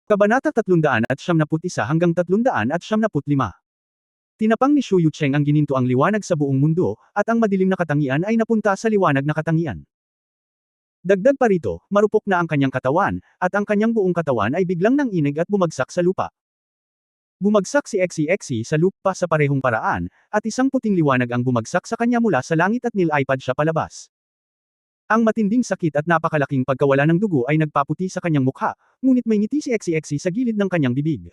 Kabanata 371 hanggang 375. Tinapang ni Shu Yucheng ang ginintoang liwanag sa buong mundo, at ang madilim na katangian ay napunta sa liwanag na katangian. Dagdag pa rito, marupok na ang kanyang katawan, at ang kanyang buong katawan ay biglang nanginig at bumagsak sa lupa. Bumagsak si XCXC sa lupa sa parehong paraan, at isang puting liwanag ang bumagsak sa kanya mula sa langit at nilipad siya palabas. Ang matinding sakit at napakalaking pagkawala ng dugo ay nagpaputi sa kanyang mukha, ngunit may ngiti si XCXC sa gilid ng kanyang bibig.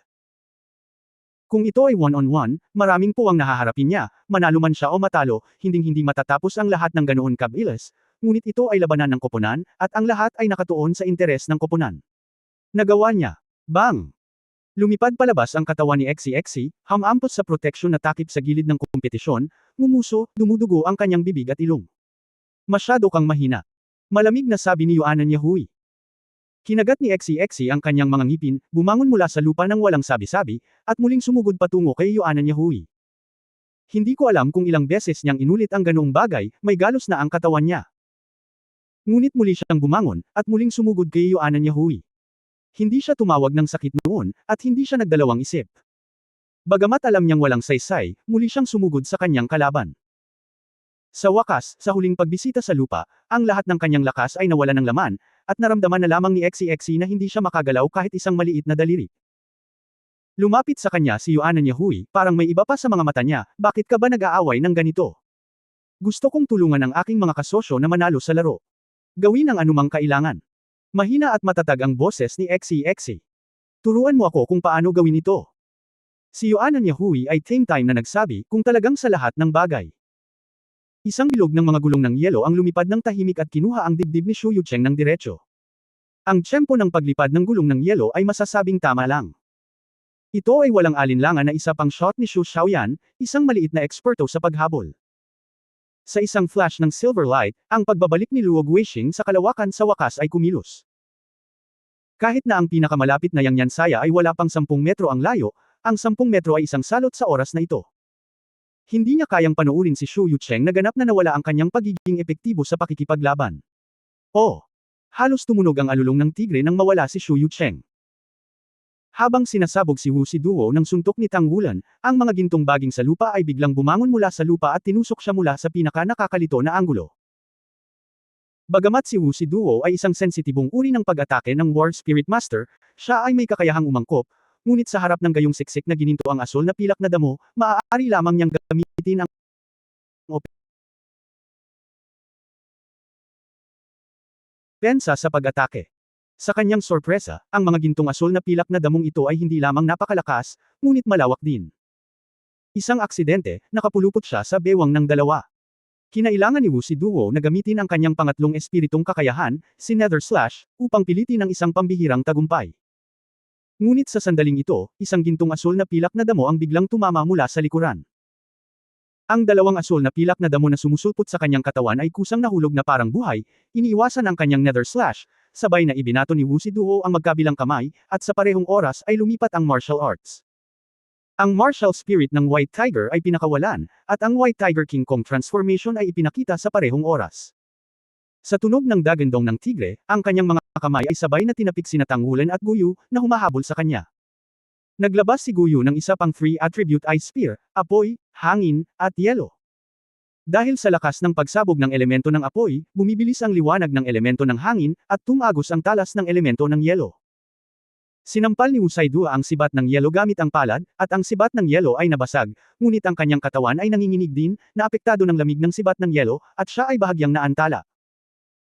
Kung ito ay one-on-one, maraming puwang nahaharapin niya, manalo man siya o matalo, hinding-hindi matatapos ang lahat ng ganoon kabilis, ngunit ito ay labanan ng koponan, at ang lahat ay nakatuon sa interes ng koponan. Nagawa niya. Bang! Lumipad palabas ang katawan ni XCXC, hamampos sa proteksyon na takip sa gilid ng kompetisyon, ngumuso, dumudugo ang kanyang bibig at ilong. Masyado kang mahina. Malamig na sabi ni Yuanan Yahui. Kinagat ni XCXC ang kanyang mga ngipin, bumangon mula sa lupa nang walang sabi-sabi, at muling sumugod patungo kay Yuanan Yahui. Hindi ko alam kung ilang beses niyang inulit ang ganoong bagay, may galos na ang katawan niya. Ngunit muli siyang bumangon, at muling sumugod kay Yuanan Yahui. Hindi siya tumawag ng sakit noon, at hindi siya nagdalawang isip. Bagamat alam niyang walang saysay, muli siyang sumugod sa kanyang kalaban. Sa wakas, sa huling pagbisita sa lupa, ang lahat ng kanyang lakas ay nawala ng laman, at naramdaman na lamang ni XCXC na hindi siya makagalaw kahit isang maliit na daliri. Lumapit sa kanya si Yuanan Yahui, parang may iba pa sa mga mata niya, bakit ka ba nag-aaway ng ganito? Gusto kong tulungan ang aking mga kasosyo na manalo sa laro. Gawin ang anumang kailangan. Mahina at matatag ang boses ni XCXC. Turuan mo ako kung paano gawin ito. Si Yuanan Yahui ay same time na nagsabi, kung talagang sa lahat ng bagay. Isang bilog ng mga gulong ng yelo ang lumipad ng tahimik at kinuha ang dibdib ni Shu Yucheng ng diretso. Ang tiyempo ng paglipad ng gulong ng yelo ay masasabing tama lang. Ito ay walang alinlangan na isa pang shot ni Shu Xiaoyan, isang maliit na eksperto sa paghabol. Sa isang flash ng silver light, ang pagbabalik ni Luo Guixing sa kalawakan sa wakas ay kumilos. Kahit na ang pinakamalapit na Yang Yansaya ay wala pang 10 metro ang layo, ang 10 metro ay isang salot sa oras na ito. Hindi niya kayang panuurin si Shu Yucheng na ganap na nawala ang kanyang pagiging epektibo sa pakikipaglaban. Oh! Halos tumunog ang alulong ng tigre nang mawala si Shu Yucheng. Habang sinasabog si Wu Siduo ng suntok ni Tang Wulan, ang mga gintong baging sa lupa ay biglang bumangon mula sa lupa at tinusok siya mula sa pinaka-nakakalito na anggulo. Bagamat si Wu Siduo ay isang sensitibong uri ng pag-atake ng War Spirit Master, siya ay may kakayahang umangkop, ngunit sa harap ng gayong siksik na gininto ang asol na pilak na damo, maaari lamang niyang gamitin ang pensa sa pag-atake. Sa kanyang sorpresa, ang mga gintong asol na pilak na damong ito ay hindi lamang napakalakas, ngunit malawak din. Isang aksidente, nakapulupot siya sa bewang ng dalawa. Kinailangan ni Wu Siduo na gamitin ang kanyang pangatlong espiritong kakayahan, si Nether Slash, upang pilitin ang isang pambihirang tagumpay. Ngunit sa sandaling ito, isang gintong asol na pilak na damo ang biglang tumama mula sa likuran. Ang dalawang asol na pilak na damo na sumusulpot sa kanyang katawan ay kusang nahulog na parang buhay, iniiwasan ang kanyang Nether Slash, sabay na ibinato ni Wu Siduo ang magkabilang kamay, at sa parehong oras ay lumipat ang martial arts. Ang martial spirit ng White Tiger ay pinakawalan, at ang White Tiger King Kong transformation ay ipinakita sa parehong oras. Sa tunog ng dagandong ng tigre, ang kanyang mga kamay ay sabay na tinapik sina Tang Wulan at Guyu, na humahabol sa kanya. Naglabas si Guyu ng isa pang free attribute Ice Spear, apoy, hangin, at yelo. Dahil sa lakas ng pagsabog ng elemento ng apoy, bumibilis ang liwanag ng elemento ng hangin, at tumagos ang talas ng elemento ng yelo. Sinampal ni Wu Saidua ang sibat ng yelo gamit ang palad, at ang sibat ng yelo ay nabasag, ngunit ang kanyang katawan ay nanginginig din, na apektado ng lamig ng sibat ng yelo, at siya ay bahagyang naantala.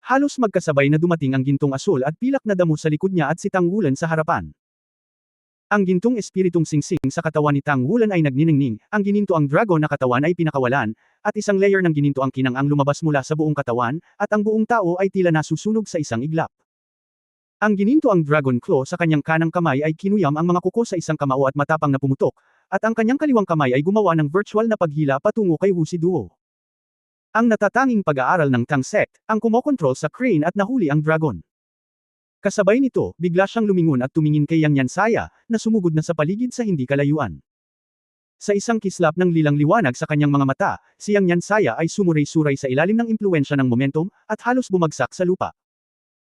Halos magkasabay na dumating ang gintong asul at pilak na damo sa likod niya at si Tang Wulan sa harapan. Ang gintong espiritong singsing sa katawan ni Tang Wulan ay nagniningning, ang gininto ang dragon na katawan ay pinakawalan, at isang layer ng gininto ang kinang ang lumabas mula sa buong katawan, at ang buong tao ay tila nasusunog sa isang iglap. Ang gininto ang dragon claw sa kanyang kanang kamay ay kinuyam ang mga kuko sa isang kamao at matapang na pumutok, at ang kanyang kaliwang kamay ay gumawa ng virtual na paghila patungo kay Wu Siduo. Ang natatanging pag-aaral ng Tang Sect, ang kumokontrol sa crane at nahuli ang dragon. Kasabay nito, bigla siyang lumingon at tumingin kay Yang Yansaya, na sumugod na sa paligid sa hindi kalayuan. Sa isang kislap ng lilang liwanag sa kanyang mga mata, si Yang Yansaya ay sumuray-suray sa ilalim ng impluwensya ng momentum, at halos bumagsak sa lupa.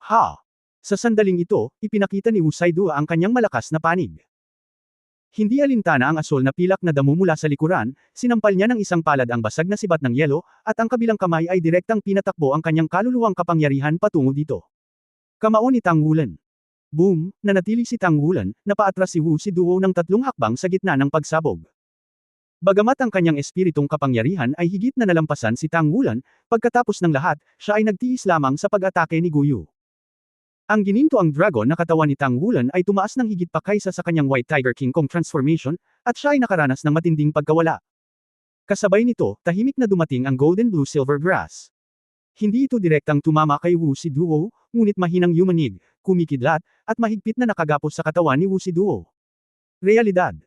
Ha! Sa sandaling ito, ipinakita ni Wu Saidua ang kanyang malakas na panig. Hindi alintana ang asol na pilak na damo mula sa likuran, sinampal niya ng isang palad ang basag na sibat ng yelo, at ang kabilang kamay ay direktang pinatakbo ang kanyang kaluluwang kapangyarihan patungo dito. Kamao ni Tang Wulan. Boom! Nanatili si Tang Wulan, napaatras si Wu Siduo ng 3 hakbang sa gitna ng pagsabog. Bagamat ang kanyang espiritong kapangyarihan ay higit na nalampasan si Tang Wulan, pagkatapos ng lahat, siya ay nagtiis lamang sa pag-atake ni Guyu. Ang ginintoang dragon na katawan ni Tang Wulan ay tumaas ng higit pa kaysa sa kanyang White Tiger King Kong transformation, at siya ay nakaranas ng matinding pagkawala. Kasabay nito, tahimik na dumating ang Golden Blue Silver Grass. Hindi ito direktang tumama kay Wu Siduo, ngunit mahinang yumanig, kumikidlat, at mahigpit na nakagapos sa katawan ni Wu Siduo. Realidad.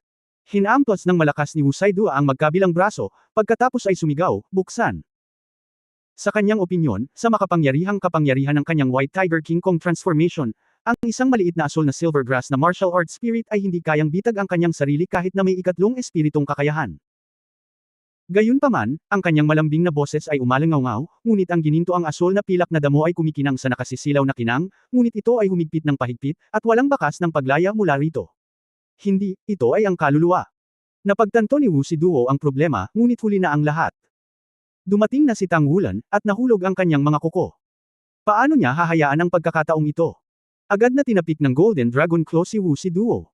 Hinampas ng malakas ni Wu Saidua ang magkabilang braso, pagkatapos ay sumigaw, buksan. Sa kanyang opinyon, sa makapangyarihang kapangyarihan ng kanyang White Tiger King Kong transformation, ang isang maliit na asol na silver grass na martial arts spirit ay hindi kayang bitag ang kanyang sarili kahit na may ikatlong espiritong kakayahan. Gayunpaman, ang kanyang malambing na boses ay umalangaw-ngaw, ngunit ang ginintoang asol na pilak na damo ay kumikinang sa nakasisilaw na kinang, ngunit ito ay humigpit ng pahigpit, at walang bakas ng paglaya mula rito. Hindi, ito ay ang kaluluwa. Napagtanto ni Wu Siduo ang problema, ngunit huli na ang lahat. Dumating na si Tang Wulan, at nahulog ang kanyang mga kuko. Paano niya hahayaan ang pagkakataong ito? Agad na tinapik ng Golden Dragon Claw si Wu Siduo.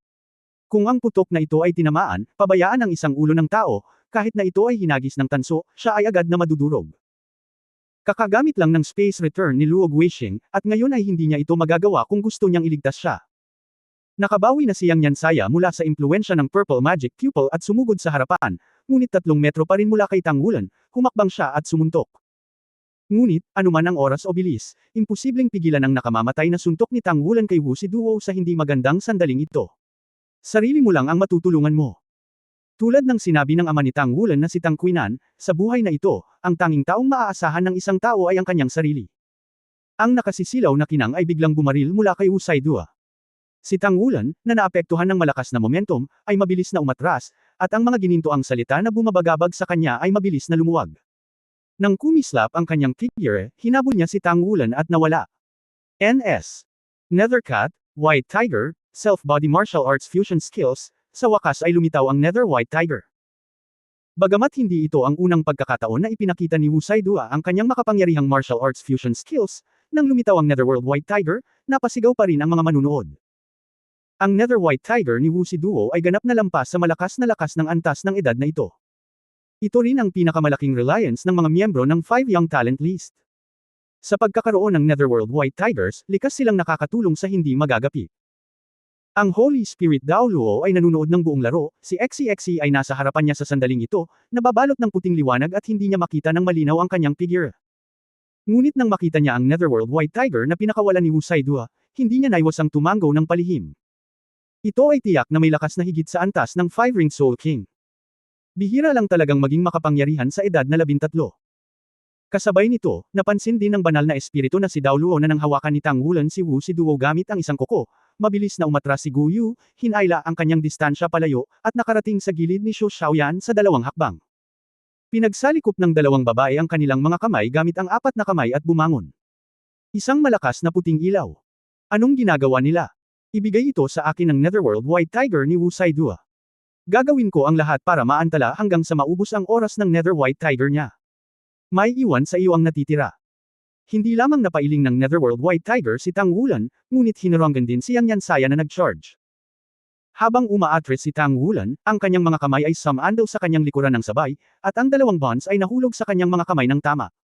Kung ang putok na ito ay tinamaan, pabayaan ang isang ulo ng tao, kahit na ito ay hinagis ng tanso, siya ay agad na madudurog. Kakagamit lang ng space return ni Luog Weixing, at ngayon ay hindi niya ito magagawa kung gusto niyang iligtas siya. Nakabawi na siyang Yansaya mula sa impluensya ng Purple Magic Pupil at sumugod sa harapan, ngunit 3 metro pa rin mula kay Tang Wulan, humakbang siya at sumuntok. Ngunit, anuman ang oras o bilis, imposibleng pigilan ang nakamamatay na suntok ni Tang Wulan kay Wu Siduo sa hindi magandang sandaling ito. Sarili mo lang ang matutulungan mo. Tulad ng sinabi ng ama ni Tang Wulan na si Tang Qinan, sa buhay na ito, ang tanging taong maaasahan ng isang tao ay ang kanyang sarili. Ang nakasisilaw na kinang ay biglang bumaril mula kay Wu Saidua. Si Tang Wulan, na naapektuhan ng malakas na momentum, ay mabilis na umatras, at ang mga ginintoang salita na bumabagabag sa kanya ay mabilis na lumuwag. Nang kumislap ang kanyang figure, hinabol niya si Tang Wulan at nawala. NS. Nethercat, White Tiger, Self-Body Martial Arts Fusion Skills, sa wakas ay lumitaw ang Nether White Tiger. Bagamat hindi ito ang unang pagkakataon na ipinakita ni Wu Saidua ang kanyang makapangyarihang martial arts fusion skills, nang lumitaw ang Netherworld White Tiger, napasigaw pa rin ang mga manunood. Ang Nether White Tiger ni Wu Siduo ay ganap na lampas sa malakas na lakas ng antas ng edad na ito. Ito rin ang pinakamalaking reliance ng mga miyembro ng 5 Young Talent List. Sa pagkakaroon ng Netherworld White Tigers, likas silang nakakatulong sa hindi magagapi. Ang Holy Spirit Dao Luo ay nanunood ng buong laro, si XCXC ay nasa harapan niya sa sandaling ito, nababalot ng puting liwanag at hindi niya makita ng malinaw ang kanyang figure. Ngunit nang makita niya ang Netherworld White Tiger na pinakawalan ni Wu Saidua, hindi niya naiwasang tumanggo ng palihim. Ito ay tiyak na may lakas na higit sa antas ng 5-Ringed Soul King. Bihira lang talagang maging makapangyarihan sa edad na 13. Kasabay nito, napansin din ng banal na espiritu na si Dao Luo na nang hawakan ni Tang Wulan si Wu Siduo gamit ang isang kuko, mabilis na umatras si Guyu, hinayla ang kanyang distansya palayo, at nakarating sa gilid ni Xu Xiaoyan sa 2 hakbang. Pinagsalikop ng 2 babae ang kanilang mga kamay gamit ang 4 na kamay at bumangon. Isang malakas na puting ilaw. Anong ginagawa nila? Ibigay ito sa akin ng Netherworld White Tiger ni Wu Saidua. Gagawin ko ang lahat para maantala hanggang sa maubos ang oras ng Nether White Tiger niya. May iwan sa iyo ang natitira. Hindi lamang napailing ng Netherworld White Tiger si Tang Wulan, ngunit hinaranggan din siyang Yansaya na nag-charge. Habang umaatres si Tang Wulan, ang kanyang mga kamay ay sumandal sa kanyang likuran ng sabay, at ang 2 bonds ay nahulog sa kanyang mga kamay ng tama.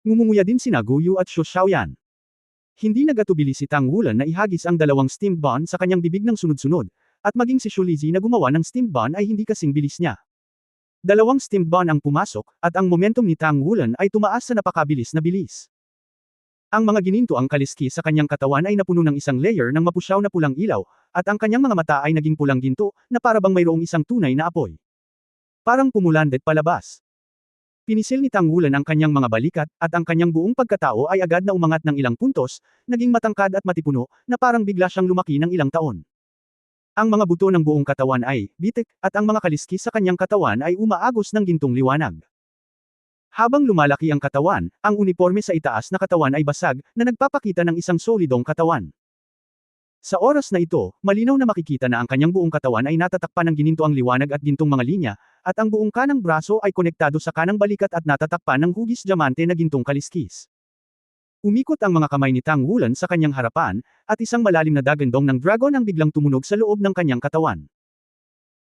Ngumunguya din sina Guyu at Xu Xiaoyan. Hindi nagatubili si Tang Wulan na ihagis ang 2 steamed bond sa kanyang bibig ng sunod-sunod, at maging si Xu Lizi na gumawa ng steamed bond ay hindi kasing bilis niya. 2 steamed bond ang pumasok, at ang momentum ni Tang Wulan ay tumaas sa napakabilis na bilis. Ang mga ginintoang kaliski sa kanyang katawan ay napuno ng isang layer ng mapusyaw na pulang ilaw, at ang kanyang mga mata ay naging pulang ginto, na para bang mayroong isang tunay na apoy. Parang pumulandet palabas. Pinisil ni Tang Wulan ang kanyang mga balikat, at ang kanyang buong pagkatao ay agad na umangat ng ilang puntos, naging matangkad at matipuno, na parang bigla siyang lumaki ng ilang taon. Ang mga buto ng buong katawan ay bitik, at ang mga kaliskis sa kanyang katawan ay umaagos ng gintong liwanag. Habang lumalaki ang katawan, ang uniforme sa itaas na katawan ay basag, na nagpapakita ng isang solidong katawan. Sa oras na ito, malinaw na makikita na ang kanyang buong katawan ay natatakpan ng ginintoang liwanag at gintong mga linya, at ang buong kanang braso ay konektado sa kanang balikat at natatakpan ng hugis diamante na gintong kaliskis. Umikot ang mga kamay ni Tang Wulan sa kanyang harapan, at isang malalim na dagandong ng dragon ang biglang tumunog sa loob ng kanyang katawan.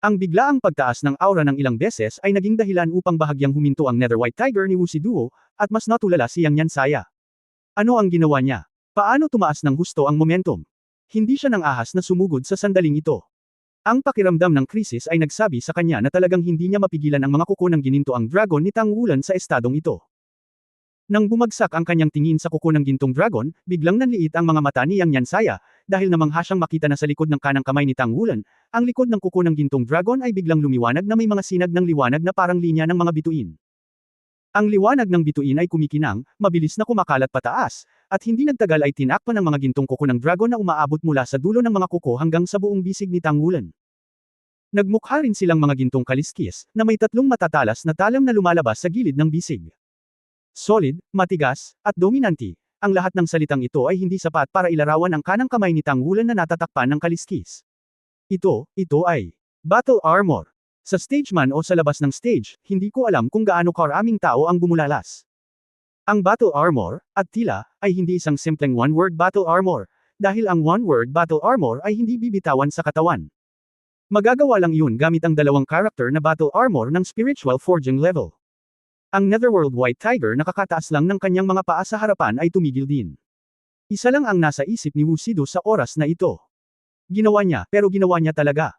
Ang biglaang pagtaas ng aura ng ilang beses ay naging dahilan upang bahagyang huminto ang Nether White Tiger ni Wu Siduo, at mas natulala si Yang Yansaya. Ano ang ginawa niya? Paano tumaas ng husto ang momentum? Hindi siya nang ahas na sumugod sa sandaling ito. Ang pakiramdam ng krisis ay nagsabi sa kanya na talagang hindi niya mapigilan ang mga kuko ng ginintoang dragon ni Tang Wulan sa estadong ito. Nang bumagsak ang kanyang tingin sa kuko ng gintong dragon, biglang nanliit ang mga mata ni Yang Yansaya, dahil namangha siyang makita na sa likod ng kanang kamay ni Tang Wulan, ang likod ng kuko ng gintong dragon ay biglang lumiwanag na may mga sinag ng liwanag na parang linya ng mga bituin. Ang liwanag ng bituin ay kumikinang, mabilis na kumakalat pataas, at hindi nagtagal ay tinakpan ng mga gintong kuko ng dragon na umaabot mula sa dulo ng mga kuko hanggang sa buong bisig ni Tang Wulan. Nagmukha rin silang mga gintong kaliskis, na may tatlong matatalas na talam na lumalabas sa gilid ng bisig. Solid, matigas, at dominante. Ang lahat ng salitang ito ay hindi sapat para ilarawan ang kanang kamay ni Tang Wulan na natatakpan ng kaliskis. Ito ay battle armor. Sa stage man o sa labas ng stage, hindi ko alam kung gaano karaming tao ang bumulalas. Ang battle armor, at tila, ay hindi isang simpleng one-word battle armor, dahil ang one-word battle armor ay hindi bibitawan sa katawan. Magagawa lang iyon gamit ang dalawang character na battle armor ng spiritual forging level. Ang Netherworld White Tiger na kakataas lang ng kanyang mga paa sa harapan ay tumigil din. Isa lang ang nasa isip ni Wu Sidu sa oras na ito. Ginawa niya, pero ginawa niya talaga.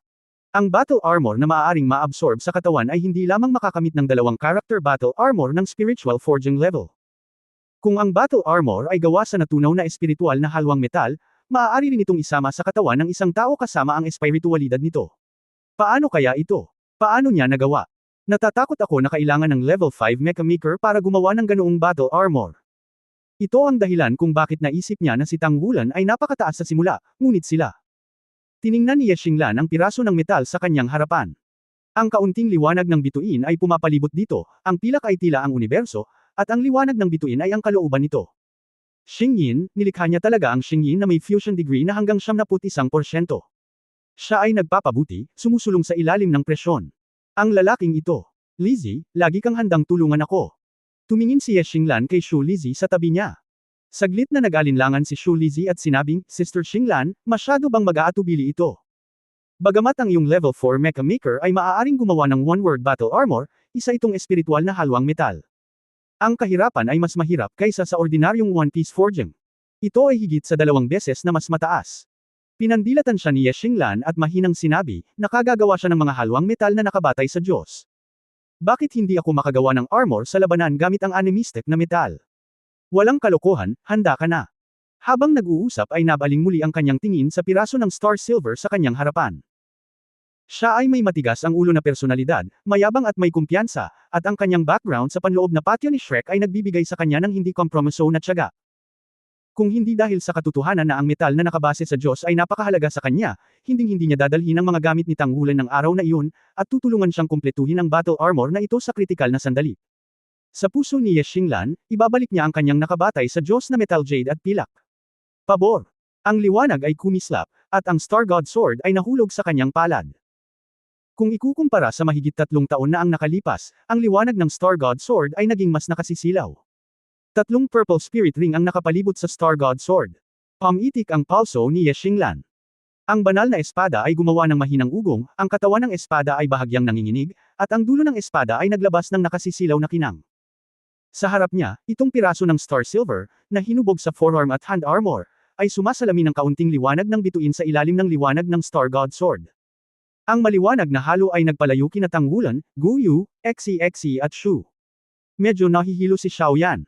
Ang battle armor na maaaring ma-absorb sa katawan ay hindi lamang makakamit ng dalawang character battle armor ng spiritual forging level. Kung ang battle armor ay gawa sa natunaw na espiritual na halwang metal, maaari rin itong isama sa katawan ng isang tao kasama ang espiritualidad nito. Paano kaya ito? Paano niya nagawa? Natatakot ako na kailangan ng level 5 Mecha Maker para gumawa ng ganoong battle armor. Ito ang dahilan kung bakit naisip niya na si Tang Wulan ay napakataas sa simula, ngunit sila. Tiningnan ni Ye Xinglan ang piraso ng metal sa kanyang harapan. Ang kaunting liwanag ng bituin ay pumapalibot dito, ang pilak ay tila ang universo, at ang liwanag ng bituin ay ang kalooban nito. Xingyin, nilikha niya talaga ang Xingyin na may fusion degree na hanggang 71%. Siya ay nagpapabuti, sumusulong sa ilalim ng presyon. Ang lalaking ito. Lizzie, lagi kang handang tulungan ako. Tumingin si Ye Xinglan kay Shu Lizzie sa tabi niya. Saglit na nag-alinlangan si Shu Lizzie at sinabing, Sister Xinglan, masyado bang mag-aatubili ito? Bagamat ang iyong level 4 Mecha Maker ay maaaring gumawa ng one-word battle armor, isa itong espiritual na halwang metal. Ang kahirapan ay mas mahirap kaysa sa ordinaryong one-piece forging. Ito ay higit sa 2 beses na mas mataas. Pinandilatan siya ni Ye Xinglan at mahinang sinabi, nakagagawa siya ng mga halwang metal na nakabatay sa Diyos. Bakit hindi ako makagawa ng armor sa labanan gamit ang animistic na metal? Walang kalokohan, handa ka na. Habang nag-uusap ay nabaling muli ang kanyang tingin sa piraso ng Star Silver sa kanyang harapan. Siya ay may matigas ang ulo na personalidad, mayabang at may kumpiyansa, at ang kanyang background sa panloob na patio ni Shrek ay nagbibigay sa kanya ng hindi kompromiso na tiyaga. Kung hindi dahil sa katotohanan na ang metal na nakabase sa Diyos ay napakahalaga sa kanya, hinding-hindi niya dadalhin ang mga gamit ni Tang Wulan ng araw na iyon, at tutulungan siyang kumpletuhin ang battle armor na ito sa kritikal na sandali. Sa puso ni Ye Xinglan, ibabalik niya ang kanyang nakabatay sa Diyos na metal jade at pilak. Pabor! Ang liwanag ay kumislap, at ang Star God Sword ay nahulog sa kanyang palad. Kung ikukumpara sa mahigit 3 taon na ang nakalipas, ang liwanag ng Star God Sword ay naging mas nakasisilaw. 3 purple spirit ring ang nakapalibot sa Star God Sword. Pamitik ang palso ni Ye Xinglan. Ang banal na espada ay gumawa ng mahinang ugong, ang katawan ng espada ay bahagyang nanginginig, at ang dulo ng espada ay naglabas ng nakasisilaw na kinang. Sa harap niya, itong piraso ng Star Silver, na hinubog sa forearm at hand armor, ay sumasalamin ng kaunting liwanag ng bituin sa ilalim ng liwanag ng Star God Sword. Ang maliwanag na halo ay nagpalayo kina Tang Wulan, Gu Yu, Xi at Shu. Medyo nahihilo si Xiao Yan.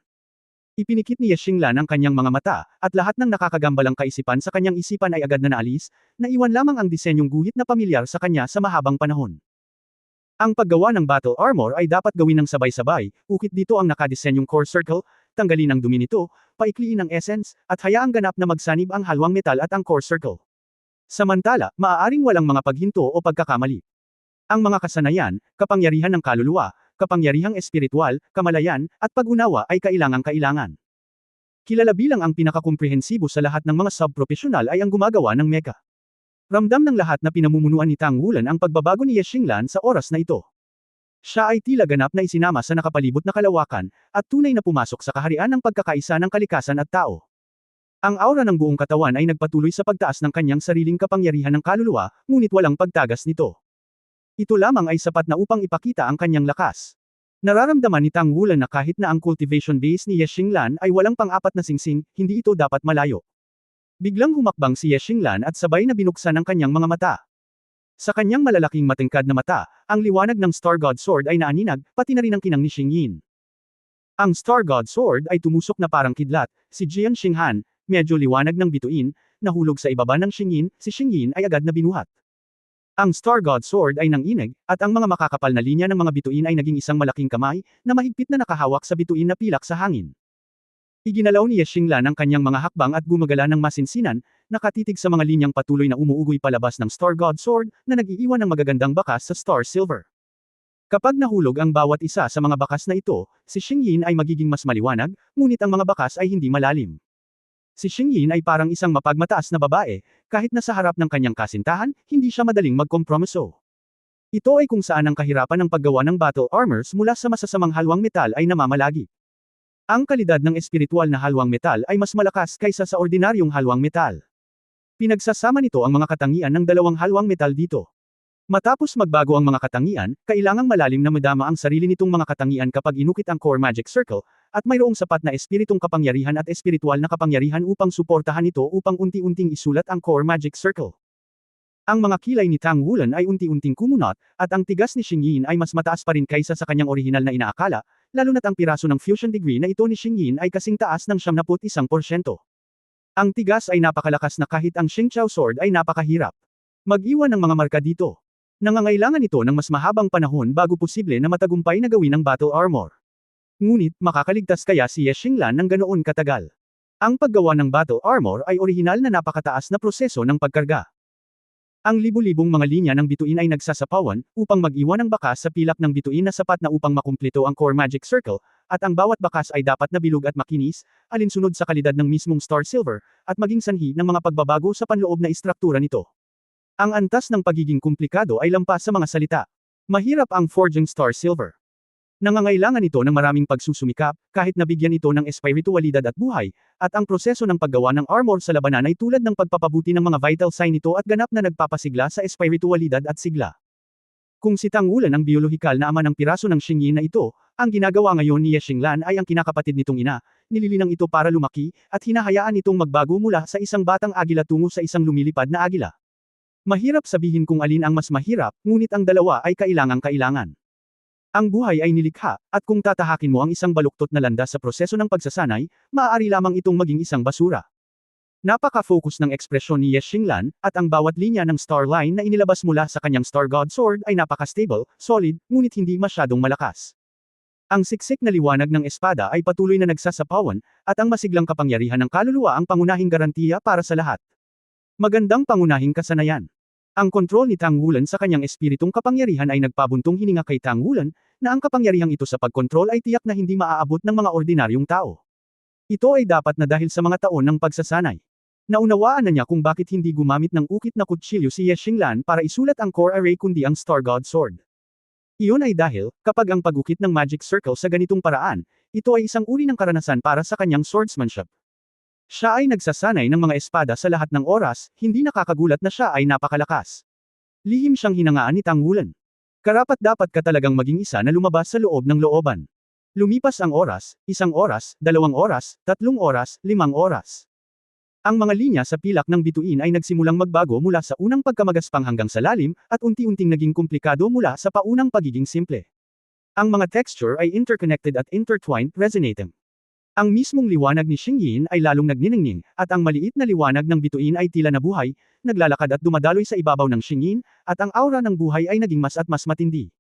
Ipinikit ni Ye Xinglan ang kanyang mga mata, at lahat ng nakakagambalang kaisipan sa kanyang isipan ay agad na naalis, naiwan lamang ang disenyong guhit na pamilyar sa kanya sa mahabang panahon. Ang paggawa ng battle armor ay dapat gawin ng sabay-sabay, ukit dito ang nakadisenyong core circle, tanggalin ang dumi nito, paikliin ang essence, at hayaang ganap na magsanib ang halwang metal at ang core circle. Samantala, maaaring walang mga paghinto o pagkakamali. Ang mga kasanayan, kapangyarihan ng kaluluwa, kapangyarihang espiritual, kamalayan, at pag-unawa ay kailangang-kailangan. Kilala bilang ang pinakakomprehensibo sa lahat ng mga sub-professional ay ang gumagawa ng mecha. Ramdam ng lahat na pinamumunuan ni Tang Wulan ang pagbabago ni Ye Xinglan sa oras na ito. Siya ay tila ganap na isinama sa nakapalibot na kalawakan, at tunay na pumasok sa kaharian ng pagkakaisa ng kalikasan at tao. Ang aura ng buong katawan ay nagpatuloy sa pagtaas ng kanyang sariling kapangyarihan ng kaluluwa, ngunit walang pagtagas nito. Ito lamang ay sapat na upang ipakita ang kanyang lakas. Nararamdaman ni Tang Wulan na kahit na ang cultivation base ni Ye Xinglan ay walang pang-apat na singsing, hindi ito dapat malayo. Biglang humakbang si Ye Xinglan at sabay na binuksan ang kanyang mga mata. Sa kanyang malalaking matingkad na mata, ang liwanag ng Star God Sword ay naaninag, pati na rin ang kinang ni Xingyin. Ang Star God Sword ay tumusok na parang kidlat, si Jian Xinghan, medyo liwanag ng bituin, nahulog sa ibaba ng Xingyin, si Xingyin ay agad na binuhat. Ang Star God Sword ay nanginig, at ang mga makakapal na linya ng mga bituin ay naging isang malaking kamay, na mahigpit na nakahawak sa bituin na pilak sa hangin. Iginalaw ni Ye Xinglan ang kanyang mga hakbang at gumagala ng masinsinan, nakatitig sa mga linyang patuloy na umuugoy palabas ng Star God Sword, na nag-iiwan ng magagandang bakas sa Star Silver. Kapag nahulog ang bawat isa sa mga bakas na ito, si Xingyin ay magiging mas maliwanag, ngunit ang mga bakas ay hindi malalim. Si Xingyin ay parang isang mapagmataas na babae, kahit na sa harap ng kanyang kasintahan, hindi siya madaling magkompromiso. Ito ay kung saan ang kahirapan ng paggawa ng battle armors mula sa masasamang halwang metal ay namamalagi. Ang kalidad ng espiritual na halwang metal ay mas malakas kaysa sa ordinaryong halwang metal. Pinagsasama nito ang mga katangian ng dalawang halwang metal dito. Matapos magbago ang mga katangian, kailangang malalim na madama ang sarili nitong mga katangian kapag inukit ang Core Magic Circle, at mayroong sapat na espiritong kapangyarihan at espiritual na kapangyarihan upang suportahan ito upang unti-unting isulat ang Core Magic Circle. Ang mga kilay ni Tang Wulan ay unti-unting kumunot, at ang tigas ni Xingyin ay mas mataas pa rin kaysa sa kanyang orihinal na inaakala, lalo na't ang piraso ng fusion degree na ito ni Xingyin ay kasing taas ng 71%. Ang tigas ay napakalakas na kahit ang Xingqiao Sword ay napakahirap mag-iwan ng mga marka dito. Nangangailangan ito ng mas mahabang panahon bago posible na matagumpay na gawin ang battle armor. Ngunit, makakaligtas kaya si Ye Xinglan ng ganoon katagal? Ang paggawa ng battle armor ay orihinal na napakataas na proseso ng pagkarga. Ang libu-libong mga linya ng bituin ay nagsasapawan, upang mag-iwan ng bakas sa pilak ng bituin na sapat na upang makumpleto ang Core Magic Circle, at ang bawat bakas ay dapat na bilog at makinis, alinsunod sa kalidad ng mismong Star Silver, at maging sanhi ng mga pagbabago sa panloob na istruktura nito. Ang antas ng pagiging komplikado ay lampas sa mga salita. Mahirap ang forging Star Silver. Nangangailangan ito ng maraming pagsusumikap, kahit nabigyan ito ng espiritualidad at buhay, at ang proseso ng paggawa ng armor sa labanan ay tulad ng pagpapabuti ng mga vital sign nito at ganap na nagpapasigla sa espiritualidad at sigla. Kung si Tang Wulan ang biolohikal na ama ng piraso ng Xingyin na ito, ang ginagawa ngayon ni Ye Xinglan ay ang kinakapatid nitong ina, nililinang ito para lumaki, at hinahayaan itong magbago mula sa isang batang agila tungo sa isang lumilipad na agila. Mahirap sabihin kung alin ang mas mahirap, ngunit ang dalawa ay kailangang-kailangan. Ang buhay ay nilikha, at kung tatahakin mo ang isang baluktot na landas sa proseso ng pagsasanay, maaari lamang itong maging isang basura. Napaka-focus ng ekspresyon ni Ye Xinglan, at ang bawat linya ng star line na inilabas mula sa kanyang Star God Sword ay napaka-stable, solid, ngunit hindi masyadong malakas. Ang siksik na liwanag ng espada ay patuloy na nagsasapawan, at ang masiglang kapangyarihan ng kaluluwa ang pangunahing garantiya para sa lahat. Magandang pangunahing kasanayan. Ang kontrol ni Tang Wulan sa kanyang espiritong kapangyarihan ay nagpabuntong hininga kay Tang Wulan, na ang kapangyarihang ito sa pagkontrol ay tiyak na hindi maaabot ng mga ordinaryong tao. Ito ay dapat na dahil sa mga taon ng pagsasanay. Naunawaan na niya kung bakit hindi gumamit ng ukit na kutsilyo si Ye Xinglan para isulat ang core array kundi ang Star God Sword. Iyon ay dahil, kapag ang pag-ukit ng Magic Circle sa ganitong paraan, ito ay isang uri ng karanasan para sa kanyang swordsmanship. Siya ay nagsasanay ng mga espada sa lahat ng oras, hindi nakakagulat na siya ay napakalakas. Lihim siyang hinangaan ni Tang Wulan. Karapat-dapat ka talagang maging isa na lumabas sa loob ng looban. Lumipas ang oras, 1 oras, 2 oras, 3 oras, 5 oras. Ang mga linya sa pilak ng bituin ay nagsimulang magbago mula sa unang pagkamagaspang hanggang sa lalim, at unti-unting naging komplikado mula sa paunang pagiging simple. Ang mga texture ay interconnected at intertwined, resonating. Ang mismong liwanag ni Xingyin ay lalong nagniningning, at ang maliit na liwanag ng bituin ay tila nabuhay, naglalakad at dumadaloy sa ibabaw ng Xingyin, at ang aura ng buhay ay naging mas at mas matindi.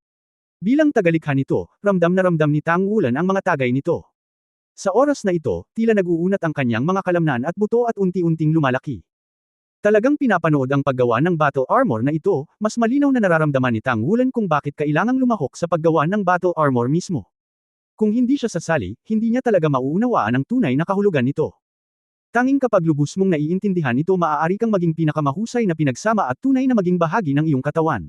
Bilang tagalikha nito, ramdam na ramdam ni Tang Wulan ang mga tagay nito. Sa oras na ito, tila nag-uunat ang kanyang mga kalamnan at buto at unti-unting lumalaki. Talagang pinapanood ang paggawa ng battle armor na ito, mas malinaw na nararamdaman ni Tang Wulan kung bakit kailangang lumahok sa paggawa ng battle armor mismo. Kung hindi siya sasali, hindi niya talaga mauunawaan ang tunay na kahulugan nito. Tanging kapag lubos mong naiintindihan ito, maaari kang maging pinakamahusay na pinagsama at tunay na maging bahagi ng iyong katawan.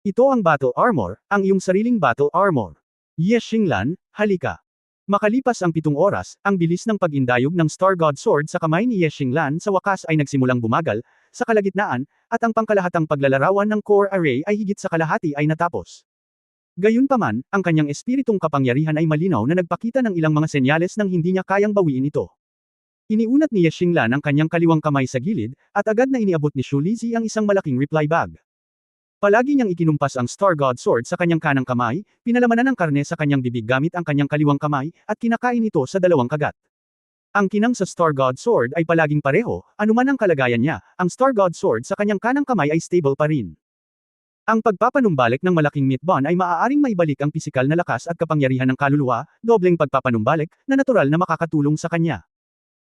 Ito ang battle armor, ang iyong sariling battle armor. Ye Xinglan, halika. Makalipas ang 7 oras, ang bilis ng pag-indayog ng Star God Sword sa kamay ni Ye Xinglan sa wakas ay nagsimulang bumagal, sa kalagitnaan, at ang pangkalahatang paglalarawan ng core array ay higit sa kalahati ay natapos. Gayunpaman, ang kanyang espiritong kapangyarihan ay malinaw na nagpakita ng ilang mga senyales nang hindi niya kayang bawiin ito. Iniunat ni Ye Xinglan ang kanyang kaliwang kamay sa gilid, at agad na iniabot ni Shu Lizhi ang isang malaking reply bag. Palagi niyang ikinumpas ang Star God Sword sa kanyang kanang kamay, pinalamanan ng karne sa kanyang bibig gamit ang kanyang kaliwang kamay, at kinakain ito sa dalawang kagat. Ang kinang sa Star God Sword ay palaging pareho, anuman ang kalagayan niya, ang Star God Sword sa kanyang kanang kamay ay stable pa rin. Ang pagpapanumbalik ng malaking meat bun ay maaaring maibalik ang pisikal na lakas at kapangyarihan ng kaluluwa, dobleng pagpapanumbalik, na natural na makakatulong sa kanya.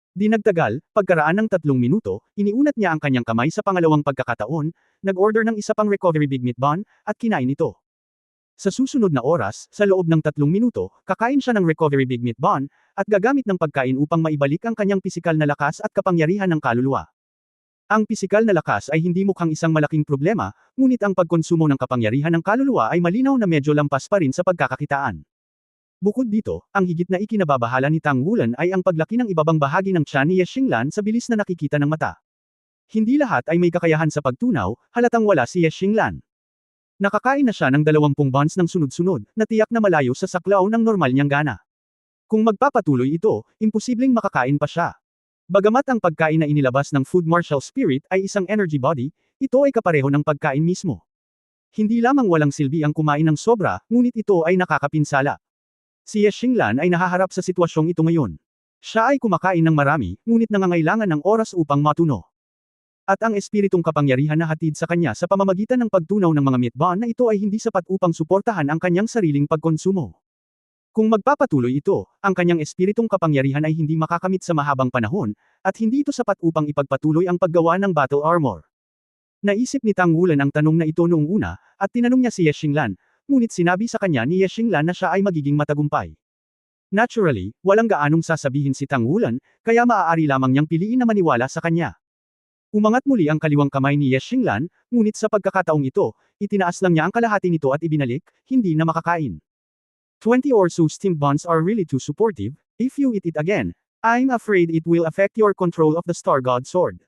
Di nagtagal, pagkaraan ng 3 minuto, iniunat niya ang kanyang kamay sa pangalawang pagkakataon, nag-order ng isa pang recovery big meat bun, at kinain ito. Sa susunod na oras, sa loob ng 3 minuto, kakain siya ng recovery big meat bun, at gagamit ng pagkain upang maibalik ang kanyang pisikal na lakas at kapangyarihan ng kaluluwa. Ang pisikal na lakas ay hindi mukhang isang malaking problema, ngunit ang pagkonsumo ng kapangyarihan ng kaluluwa ay malinaw na medyo lampas pa rin sa pagkakakitaan. Bukod dito, ang higit na ikinababahala ni Tang Wulan ay ang paglaki ng ibabang bahagi ng tiyan ni Ye Xinglan sa bilis na nakikita ng mata. Hindi lahat ay may kakayahan sa pagtunaw, halatang wala si Ye Xinglan. Nakakain na siya ng 20 buns ng sunod-sunod, na tiyak na malayo sa saklaw ng normal niyang gana. Kung magpapatuloy ito, imposibleng makakain pa siya. Bagamat ang pagkain na inilabas ng Food Martial Spirit ay isang energy body, ito ay kapareho ng pagkain mismo. Hindi lamang walang silbi ang kumain ng sobra, ngunit ito ay nakakapinsala. Si Ye Xinglan ay nahaharap sa sitwasyong ito ngayon. Siya ay kumakain ng marami, ngunit nangangailangan ng oras upang matuno. At ang espiritong kapangyarihan na hatid sa kanya sa pamamagitan ng pagtunaw ng mga meat bun na ito ay hindi sapat upang suportahan ang kanyang sariling pagkonsumo. Kung magpapatuloy ito, ang kanyang espiritong kapangyarihan ay hindi makakamit sa mahabang panahon, at hindi ito sapat upang ipagpatuloy ang paggawa ng battle armor. Naisip ni Tang Wulan ang tanong na ito noong una, at tinanong niya si Ye Xinglan, ngunit sinabi sa kanya ni Ye Xinglan na siya ay magiging matagumpay. Naturally, walang gaanong sasabihin si Tang Wulan, kaya maaari lamang niyang piliin na maniwala sa kanya. Umangat muli ang kaliwang kamay ni Ye Xinglan, ngunit sa pagkakataong ito, itinaas lang niya ang kalahati nito at ibinalik, hindi na makakain. 20 or so steamed buns are really too supportive, if you eat it again, I'm afraid it will affect your control of the Star God Sword.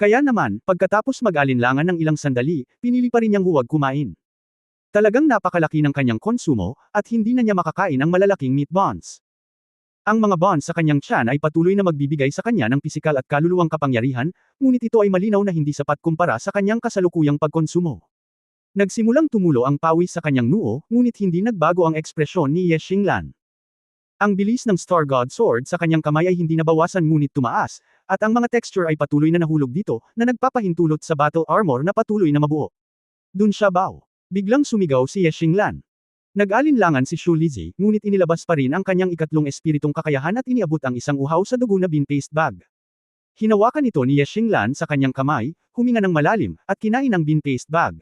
Kaya naman, pagkatapos mag-alinlangan ng ilang sandali, pinili pa rin niyang huwag kumain. Talagang napakalaki ng kanyang konsumo, at hindi na niya makakain ang malalaking meat buns. Ang mga buns sa kanyang tiyan ay patuloy na magbibigay sa kanya ng pisikal at kaluluwang kapangyarihan, ngunit ito ay malinaw na hindi sapat kumpara sa kanyang kasalukuyang pagkonsumo. Nagsimulang tumulo ang pawis sa kanyang noo, ngunit hindi nagbago ang ekspresyon ni Ye Xinglan. Ang bilis ng Star God Sword sa kanyang kamay ay hindi nabawasan ngunit tumaas, at ang mga texture ay patuloy na nahulog dito, na nagpapahintulot sa battle armor na patuloy na mabuo. Dun siya baw. Biglang sumigaw si Ye Xinglan. Nag-alinlangan si Shu Lizhi, ngunit inilabas pa rin ang kanyang ikatlong espiritong kakayahan at iniabot ang isang uhaw sa dugo na bean paste bag. Hinawakan ito ni Ye Xinglan sa kanyang kamay, huminga ng malalim, at kinain ang bean paste bag.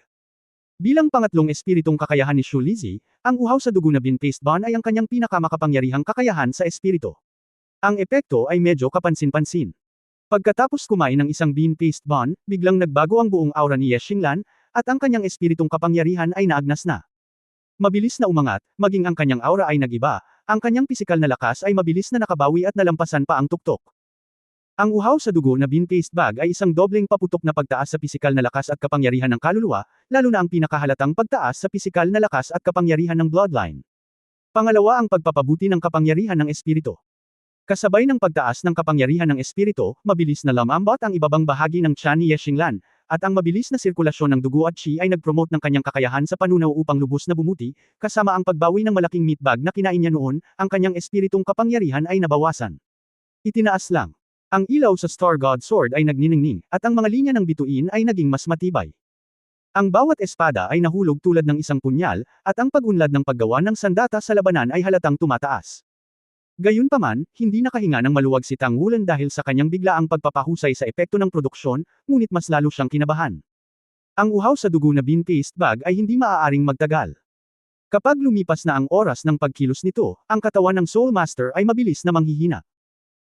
Bilang pangatlong espiritong kakayahan ni Shu Lizhi, ang uhaw sa dugo na bean paste bun ay ang kanyang pinakamakapangyarihang kakayahan sa espirito. Ang epekto ay medyo kapansin-pansin. Pagkatapos kumain ng isang bean paste bun, biglang nagbago ang buong aura ni Ye Xinglan, at ang kanyang espiritong kapangyarihan ay naagnas na. Mabilis na umangat, maging ang kanyang aura ay nagiba, ang kanyang pisikal na lakas ay mabilis na nakabawi at nalampasan pa ang tuktok. Ang uhaw sa dugo na bean paste bag ay isang dobleng paputok na pagtaas sa pisikal na lakas at kapangyarihan ng kaluluwa, lalo na ang pinakahalatang pagtaas sa pisikal na lakas at kapangyarihan ng bloodline. Pangalawa ang pagpapabuti ng kapangyarihan ng espiritu. Kasabay ng pagtaas ng kapangyarihan ng espiritu, mabilis na lumambot ang ibabang bahagi ng tiyan ni Ye Xinglan, at ang mabilis na sirkulasyon ng dugo at qi ay nag-promote ng kanyang kakayahan sa panunaw upang lubos na bumuti, kasama ang pagbawi ng malaking meat bag na kinain niya noon, ang kanyang espiritong kapangyarihan ay nabawasan. Itinaas lang. Ang ilaw sa Star God Sword ay nagniningning, at ang mga linya ng bituin ay naging mas matibay. Ang bawat espada ay nahulog tulad ng isang punyal, at ang pag-unlad ng paggawa ng sandata sa labanan ay halatang tumataas. Gayunpaman, hindi nakahinga ng maluwag si Tang Wulan dahil sa kanyang biglaang pagpapahusay sa epekto ng produksyon, ngunit mas lalo siyang kinabahan. Ang uhaw sa dugo na bean paste bag ay hindi maaaring magtagal. Kapag lumipas na ang oras ng pagkilos nito, ang katawan ng Soul Master ay mabilis na manghihina.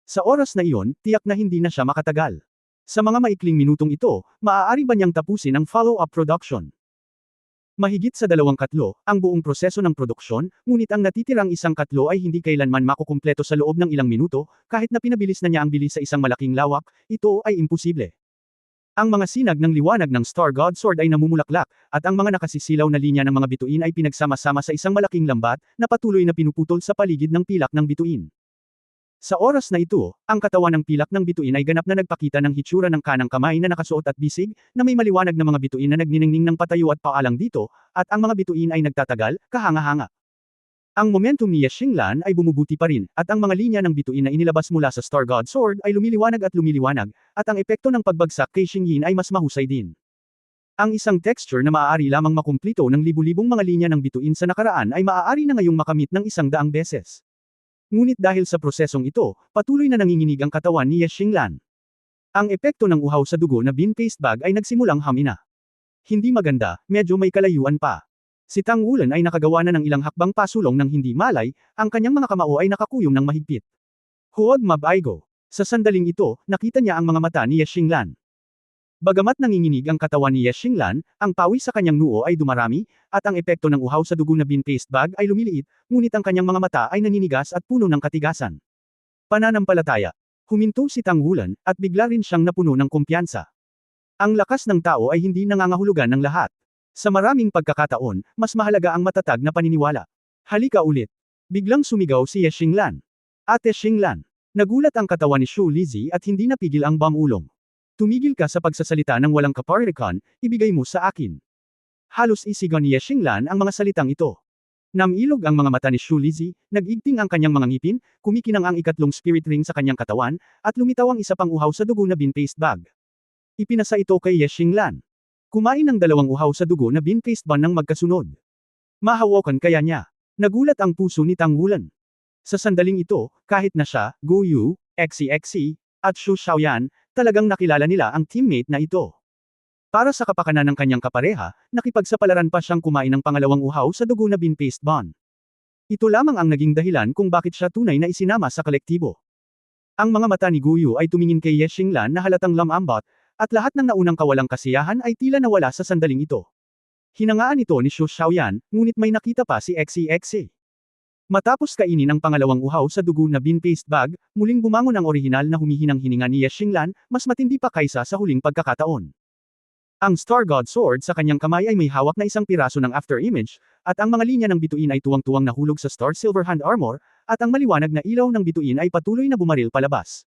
Sa oras na iyon, tiyak na hindi na siya makatagal. Sa mga maikling minutong ito, maaari ba niyang tapusin ang follow-up production? Mahigit sa 2/3, ang buong proseso ng produksyon, ngunit ang natitirang 1/4 ay hindi kailanman makukumpleto sa loob ng ilang minuto, kahit na pinabilis na niya ang bilis sa isang malaking lawak, ito ay imposible. Ang mga sinag ng liwanag ng Star God Sword ay namumulaklak, at ang mga nakasisilaw na linya ng mga bituin ay pinagsama-sama sa isang malaking lambat, na patuloy na pinuputol sa paligid ng pilak ng bituin. Sa oras na ito, ang katawan ng pilak ng bituin ay ganap na nagpakita ng hitsura ng kanang kamay na nakasuot at bisig, na may maliwanag na mga bituin na nagniningning ng patayo at paalang dito, at ang mga bituin ay nagtatagal, kahanga-hanga. Ang momentum ni Ye Xinglan ay bumubuti pa rin, at ang mga linya ng bituin na inilabas mula sa Star God Sword ay lumiliwanag at lumiliwanag, at ang epekto ng pagbagsak kay Xingyin ay mas mahusay din. Ang isang texture na maaari lamang makumplito ng libu-libong mga linya ng bituin sa nakaraan ay maaari na ngayong makamit ng 100 beses. Ngunit dahil sa prosesong ito, patuloy na nanginginig ang katawan ni Ye Xinglan. Ang epekto ng uhaw sa dugo na bean paste bag ay nagsimulang hamina. Hindi maganda, medyo may kalayuan pa. Si Tang Wulan ay nakagawa na ng ilang hakbang pasulong ng hindi malay, ang kanyang mga kamao ay nakakuyom ng mahigpit. Huwag mabaigo. Sa sandaling ito, nakita niya ang mga mata ni Ye Xinglan. Bagamat nanginginig ang katawan ni Ye Xinglan, ang pawis sa kanyang noo ay dumarami, at ang epekto ng uhaw sa dugo na bean paste bag ay lumiliit, ngunit ang kanyang mga mata ay naninigas at puno ng katigasan. Pananampalataya. Huminto si Tang Wulan, at bigla rin siyang napuno ng kumpiyansa. Ang lakas ng tao ay hindi nangangahulugan ng lahat. Sa maraming pagkakataon, mas mahalaga ang matatag na paniniwala. Halika ulit. Biglang sumigaw si Ye Xinglan. Ate Xinglan. Nagulat ang katawan ni Shu Lizzy at hindi napigil ang bangulong. Tumigil ka sa pagsasalita ng walang kaparirikan, ibigay mo sa akin. Halos isigaw ni Ye Xinglan ang mga salitang ito. Namilog ang mga mata ni Shu Lizzy, nag-igting ang kanyang mga ngipin, kumikinang ang ikatlong spirit ring sa kanyang katawan, at lumitaw ang isa pang uhaw sa dugo na bean paste bag. Ipinasa ito kay Ye Xinglan. Kumain ng 2 uhaw sa dugo na bean paste bag ng magkasunod. Mahawakan kaya niya. Nagulat ang puso ni Tang Wulan. Sa sandaling ito, kahit na siya, Gu Yu, XCXC, at Xu Xiaoyan, talagang nakilala nila ang teammate na ito. Para sa kapakanan ng kanyang kapareha, nakipagsapalaran pa siyang kumain ng pangalawang uhaw sa dugo na bean paste bun. Ito lamang ang naging dahilan kung bakit siya tunay na isinama sa kolektibo. Ang mga mata ni Gu Yu ay tumingin kay Ye Xinglan na halatang lamambot, at lahat ng naunang kawalang kasiyahan ay tila nawala sa sandaling ito. Hinangaan ito ni Xu Xiaoyan, ngunit may nakita pa si XCXC. Matapos kainin ang pangalawang uhaw sa dugo na bean paste bag, muling bumangon ang orihinal na humihinang hininga ni Ye Xinglan, mas matindi pa kaysa sa huling pagkakataon. Ang Star God Sword sa kanyang kamay ay may hawak na isang piraso ng after image, at ang mga linya ng bituin ay tuwang-tuwang nahulog sa Star Silver Hand Armor, at ang maliwanag na ilaw ng bituin ay patuloy na bumaril palabas.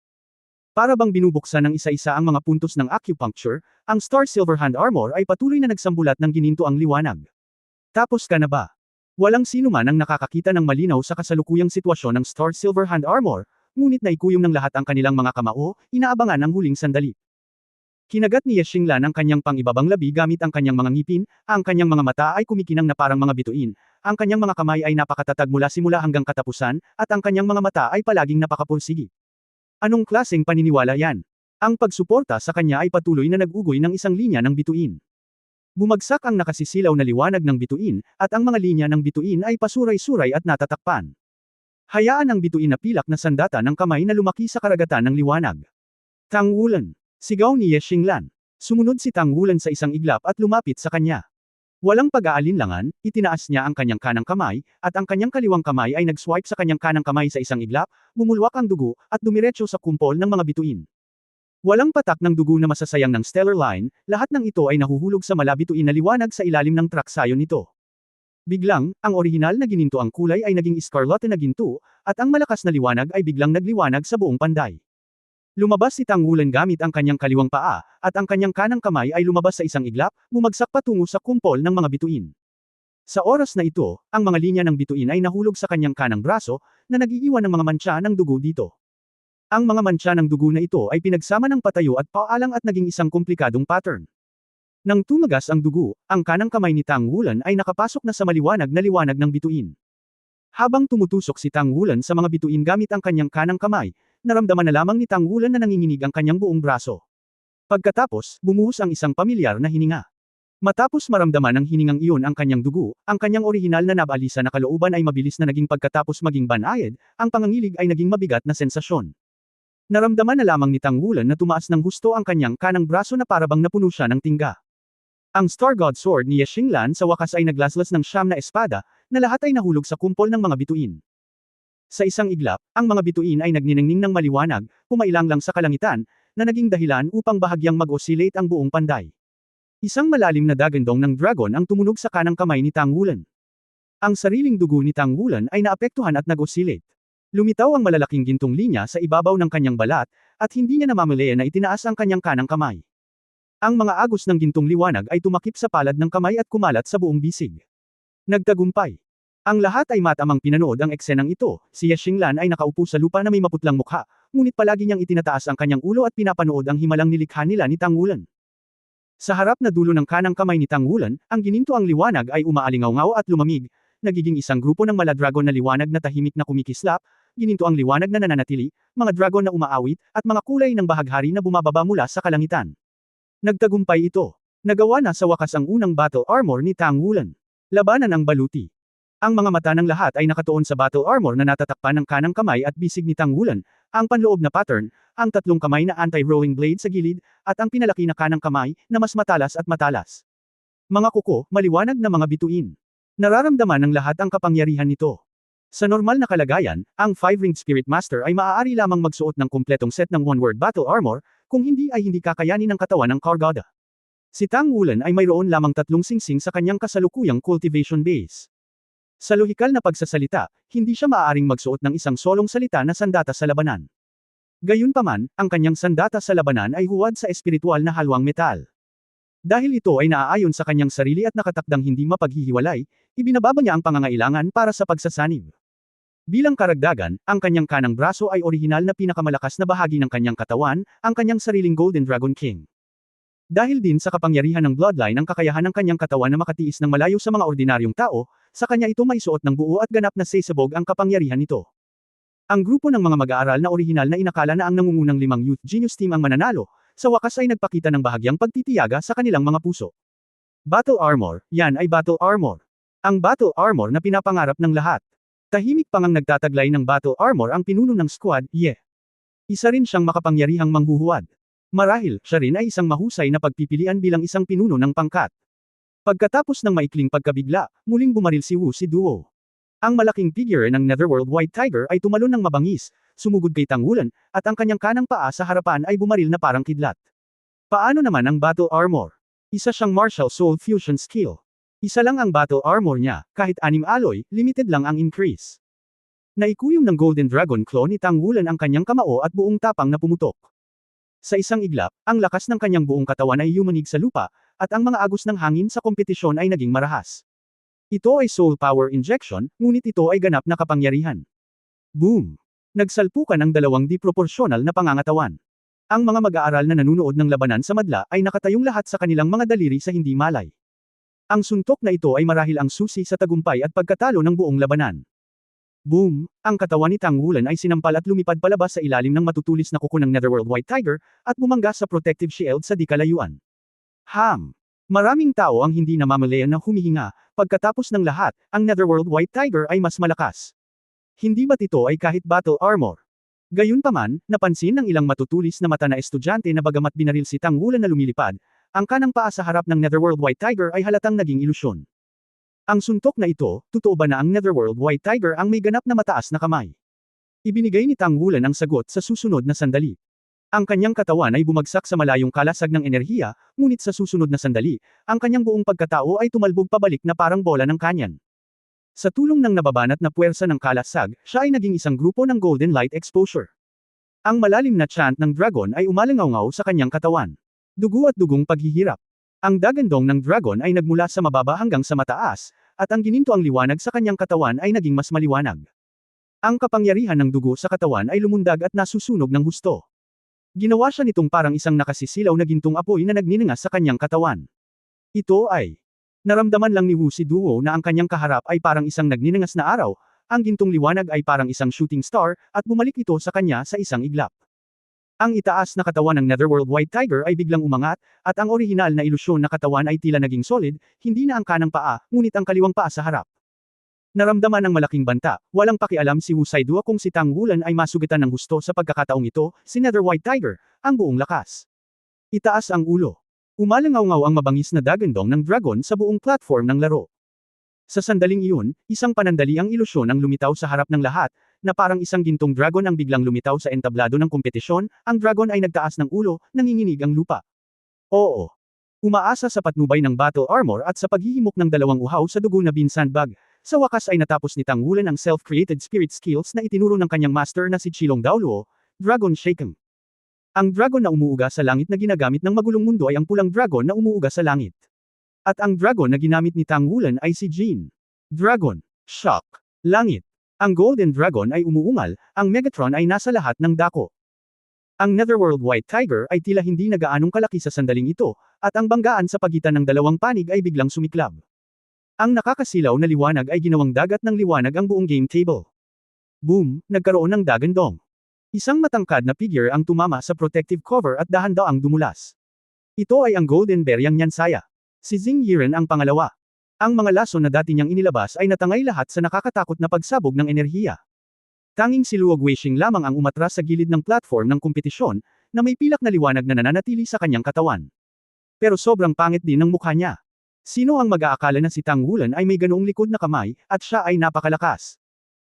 Para bang binubuksan ng isa-isa ang mga puntos ng acupuncture, ang Star Silver Hand Armor ay patuloy na nagsambulat ng gininto ang liwanag. Tapos ka na ba? Walang sino man ang nakakakita ng malinaw sa kasalukuyang sitwasyon ng Star Silver Hand Armor, ngunit naikuyom ng lahat ang kanilang mga kamao, inaabangan ang huling sandali. Kinagat ni Ye Xinglan ang kanyang pang-ibabang labi gamit ang kanyang mga ngipin, ang kanyang mga mata ay kumikinang na parang mga bituin, ang kanyang mga kamay ay napakatatag mula simula hanggang katapusan, at ang kanyang mga mata ay palaging napakapursigi. Anong klaseng paniniwala yan? Ang pagsuporta sa kanya ay patuloy na nag-ugoy ng isang linya ng bituin. Bumagsak ang nakasisilaw na liwanag ng bituin, at ang mga linya ng bituin ay pasuray-suray at natatakpan. Hayaan ang bituin na pilak na sandata ng kamay na lumaki sa karagatan ng liwanag. Tang Wulan. Sigaw ni Ye Xinglan. Sumunod si Tang Wulan sa isang iglap at lumapit sa kanya. Walang pag-aalinlangan, itinaas niya ang kanyang kanang kamay, at ang kanyang kaliwang kamay ay nag-swipe sa kanyang kanang kamay sa isang iglap, bumulwak ang dugo, at dumiretso sa kumpol ng mga bituin. Walang patak ng dugo na masasayang ng stellar line, lahat ng ito ay nahuhulog sa malabituin na liwanag sa ilalim ng traksayon nito. Biglang, ang orihinal na gininto ang kulay ay naging iskarlate na ginto, at ang malakas na liwanag ay biglang nagliwanag sa buong panday. Lumabas si Tang Wulan gamit ang kanyang kaliwang paa, at ang kanyang kanang kamay ay lumabas sa isang iglap, bumagsak patungo sa kumpol ng mga bituin. Sa oras na ito, ang mga linya ng bituin ay nahulog sa kanyang kanang braso, na nag-iiwan ng mga mantsa ng dugo dito. Ang mga mantsa ng dugo na ito ay pinagsama ng patayo at paalang at naging isang komplikadong pattern. Nang tumagas ang dugo, ang kanang kamay ni Tang Wulan ay nakapasok na sa maliwanag na liwanag ng bituin. Habang tumutusok si Tang Wulan sa mga bituin gamit ang kanyang kanang kamay, naramdaman na lamang ni Tang Wulan na nanginginig ang kanyang buong braso. Pagkatapos, bumuhos ang isang pamilyar na hininga. Matapos maramdaman ng hiningang iyon ang kanyang dugo, ang kanyang orihinal na nabalisa na kalooban ay mabilis na naging pagkatapos maging banayad, ang pangangilig ay naging mabigat na sensasyon. Naramdaman na lamang ni Tang Wulan na tumaas ng husto ang kanyang kanang braso na parabang napuno siya ng tingga. Ang Star God Sword ni Ye Xinglan sa wakas ay naglaslas ng siyam na espada, na lahat ay nahulog sa kumpol ng mga bituin. Sa isang iglap, ang mga bituin ay nagniningning ng maliwanag, pumailang lang sa kalangitan, na naging dahilan upang bahagyang mag-oscillate ang buong panday. Isang malalim na dagandong ng dragon ang tumunog sa kanang kamay ni Tang Wulan. Ang sariling dugo ni Tang Wulan ay naapektuhan at nag-oscillate. Lumitaw ang malalaking gintong linya sa ibabaw ng kanyang balat, at hindi niya namamalayan na itinaas ang kanyang kanang kamay. Ang mga agos ng gintong liwanag ay tumakip sa palad ng kamay at kumalat sa buong bisig. Nagtagumpay. Ang lahat ay matamang pinanood ang eksenang ito, si Ye Xinglan ay nakaupo sa lupa na may maputlang mukha, ngunit palagi niyang itinataas ang kanyang ulo at pinapanood ang himalang nilikha nila ni Tang Wulan. Sa harap na dulo ng kanang kamay ni Tang Wulan, ang ginintoang liwanag ay umaalingaw-ngaw at lumamig, nagiging isang grupo ng mala-dragon na liwanag na tahimik na kumikislap, ginintoang liwanag na nananatili, mga dragon na umaawit, at mga kulay ng bahaghari na bumababa mula sa kalangitan. Nagtagumpay ito. Nagawa na sa wakas ang unang battle armor ni Tang Wulan. Labanan ang baluti. Ang mga mata ng lahat ay nakatuon sa battle armor na natatakpan ng kanang kamay at bisig ni Tang Wulan, ang panloob na pattern, ang tatlong kamay na anti-rolling blade sa gilid, at ang pinalaki na kanang kamay, na mas matalas at matalas. Mga kuko, maliwanag na mga bituin. Nararamdaman ng lahat ang kapangyarihan nito. Sa normal na kalagayan, ang 5-ringed Spirit Master ay maaari lamang magsuot ng kumpletong set ng one-word battle armor, kung hindi ay hindi kakayanin ng katawan ng Kargada. Si Tang Wulan ay mayroon lamang tatlong singsing sa kanyang kasalukuyang cultivation base. Sa lohikal na pagsasalita, hindi siya maaaring magsuot ng isang solong salita na sandata sa labanan. Gayunpaman, ang kanyang sandata sa labanan ay huwad sa espiritual na halwang metal. Dahil ito ay naaayon sa kanyang sarili at nakatakdang hindi mapaghihiwalay, ibinababa niya ang pangangailangan para sa pagsasanib. Bilang karagdagan, ang kanyang kanang braso ay orihinal na pinakamalakas na bahagi ng kanyang katawan, ang kanyang sariling Golden Dragon King. Dahil din sa kapangyarihan ng bloodline ang kakayahan ng kanyang katawan na makatiis ng malayo sa mga ordinaryong tao, sa kanya ito maisuot ng buo at ganap na sesabog ang kapangyarihan nito. Ang grupo ng mga mag-aaral na orihinal na inakala na ang nangungunang 5 Youth Genius Team ang mananalo, sa wakas ay nagpakita ng bahagyang pagtitiyaga sa kanilang mga puso. Battle Armor, yan ay Battle Armor. Ang Battle Armor na pinapangarap ng lahat. Tahimik pang ang nagtataglay ng Battle Armor ang pinuno ng squad, Ye. Isa rin siyang makapangyarihang manghuhuwad. Marahil, siya rin ay isang mahusay na pagpipilian bilang isang pinuno ng pangkat. Pagkatapos ng maikling pagkabigla, muling bumaril si Wu Si Duo. Ang malaking figure ng Netherworld White Tiger ay tumalon ng mabangis, sumugod kay Tang Wulan, at ang kanyang kanang paa sa harapan ay bumaril na parang kidlat. Paano naman ang Battle Armor? Isa siyang Martial Soul Fusion skill. Isa lang ang Battle Armor niya, kahit 6 alloy, limited lang ang increase. Naikuyom ng Golden Dragon Claw ni Tang Wulan ang kanyang kamao at buong tapang na pumutok. Sa isang iglap, ang lakas ng kanyang buong katawan ay yumanig sa lupa, at ang mga agos ng hangin sa kompetisyon ay naging marahas. Ito ay soul power injection, ngunit ito ay ganap na kapangyarihan. Boom! Nagsalpukan ang dalawang di-proporsyonal na pangangatawan. Ang mga mag-aaral na nanunood ng labanan sa madla ay nakatayong lahat sa kanilang mga daliri sa hindi malay. Ang suntok na ito ay marahil ang susi sa tagumpay at pagkatalo ng buong labanan. Boom! Ang katawan ni Tang Wulan ay sinampal at lumipad palabas sa ilalim ng matutulis na kuko ng Netherworld White Tiger, at bumangga sa protective shield sa di kalayuan. Maraming tao ang hindi namamalayan na humihinga, pagkatapos ng lahat, ang Netherworld White Tiger ay mas malakas. Hindi ba't ito ay kahit battle armor? Gayunpaman, napansin ng ilang matutulis na mata na estudyante na bagamat binaril si Tang Wulan na lumilipad, ang kanang paa sa harap ng Netherworld White Tiger ay halatang naging ilusyon. Ang suntok na ito, totoo ba na ang Netherworld White Tiger ang may ganap na mataas na kamay? Ibinigay ni Tang Wulan ang sagot sa susunod na sandali. Ang kanyang katawan ay bumagsak sa malayong kalasag ng enerhiya, ngunit sa susunod na sandali, ang kanyang buong pagkatao ay tumalbog pabalik na parang bola ng kanyan. Sa tulong ng nababanat na puwersa ng kalasag, siya ay naging isang grupo ng Golden Light Exposure. Ang malalim na chant ng dragon ay umalangaw-ngaw sa kanyang katawan. Dugo at dugong paghihirap. Ang dagandong ng dragon ay nagmula sa mababa hanggang sa mataas, at ang gininto ang liwanag sa kanyang katawan ay naging mas maliwanag. Ang kapangyarihan ng dugo sa katawan ay lumundag at nasusunog ng husto. Ginawa siya nitong parang isang nakasisilaw na gintong apoy na nagningas sa kanyang katawan. Ito ay naramdaman lang ni Wu Si Duo na ang kanyang kaharap ay parang isang nagningas na araw, ang gintong liwanag ay parang isang shooting star, at bumalik ito sa kanya sa isang iglap. Ang itaas na katawan ng Netherworld White Tiger ay biglang umangat, at ang orihinal na ilusyon na katawan ay tila naging solid, hindi na ang kanang paa, ngunit ang kaliwang paa sa harap. Naramdaman ng malaking banta, walang pakialam si Wu Saidua kung si Tang Wulan ay masugatan ng husto sa pagkakataong ito, si Nether White Tiger, ang buong lakas. Itaas ang ulo. Umalangaw-ngaw ang mabangis na dagandong ng dragon sa buong platform ng laro. Sa sandaling iyon, isang panandali ang ilusyon ang lumitaw sa harap ng lahat, na parang isang gintong dragon ang biglang lumitaw sa entablado ng kompetisyon, ang dragon ay nagtaas ng ulo, nanginginig ang lupa. Oo. Umaasa sa patnubay ng battle armor at sa paghihimok ng dalawang uhaw sa dugo na bean sandbag, sa wakas ay natapos ni Tang Wulan ang self-created spirit skills na itinuro ng kanyang master na si Chilong Daoluo, Dragon Shaken. Ang dragon na umuuga sa langit na ginagamit ng magulong mundo ay ang pulang dragon na umuuga sa langit. At ang dragon na ginamit ni Tang Wulan ay si Jin. Dragon. Shock. Langit. Ang Golden Dragon ay umuungal, ang Megatron ay nasa lahat ng dako. Ang Netherworld White Tiger ay tila hindi na gaanong kalaki sa sandaling ito, at ang banggaan sa pagitan ng dalawang panig ay biglang sumiklab. Ang nakakasilaw na liwanag ay ginawang dagat ng liwanag ang buong game table. Boom, nagkaroon ng dagandong. Isang matangkad na figure ang tumama sa protective cover at dahan-daang dumulas. Ito ay ang Golden Bear Yang Nyansaya. Si Xing Yiren ang pangalawa. Ang mga laso na dati niyang inilabas ay natangay lahat sa nakakatakot na pagsabog ng enerhiya. Tanging si Luo Guixing lamang ang umatras sa gilid ng platform ng kompetisyon, na may pilak na liwanag na nananatili sa kanyang katawan. Pero sobrang pangit din ng mukha niya. Sino ang mag-aakala na si Tang Wulan ay may ganoong likod na kamay, at siya ay napakalakas?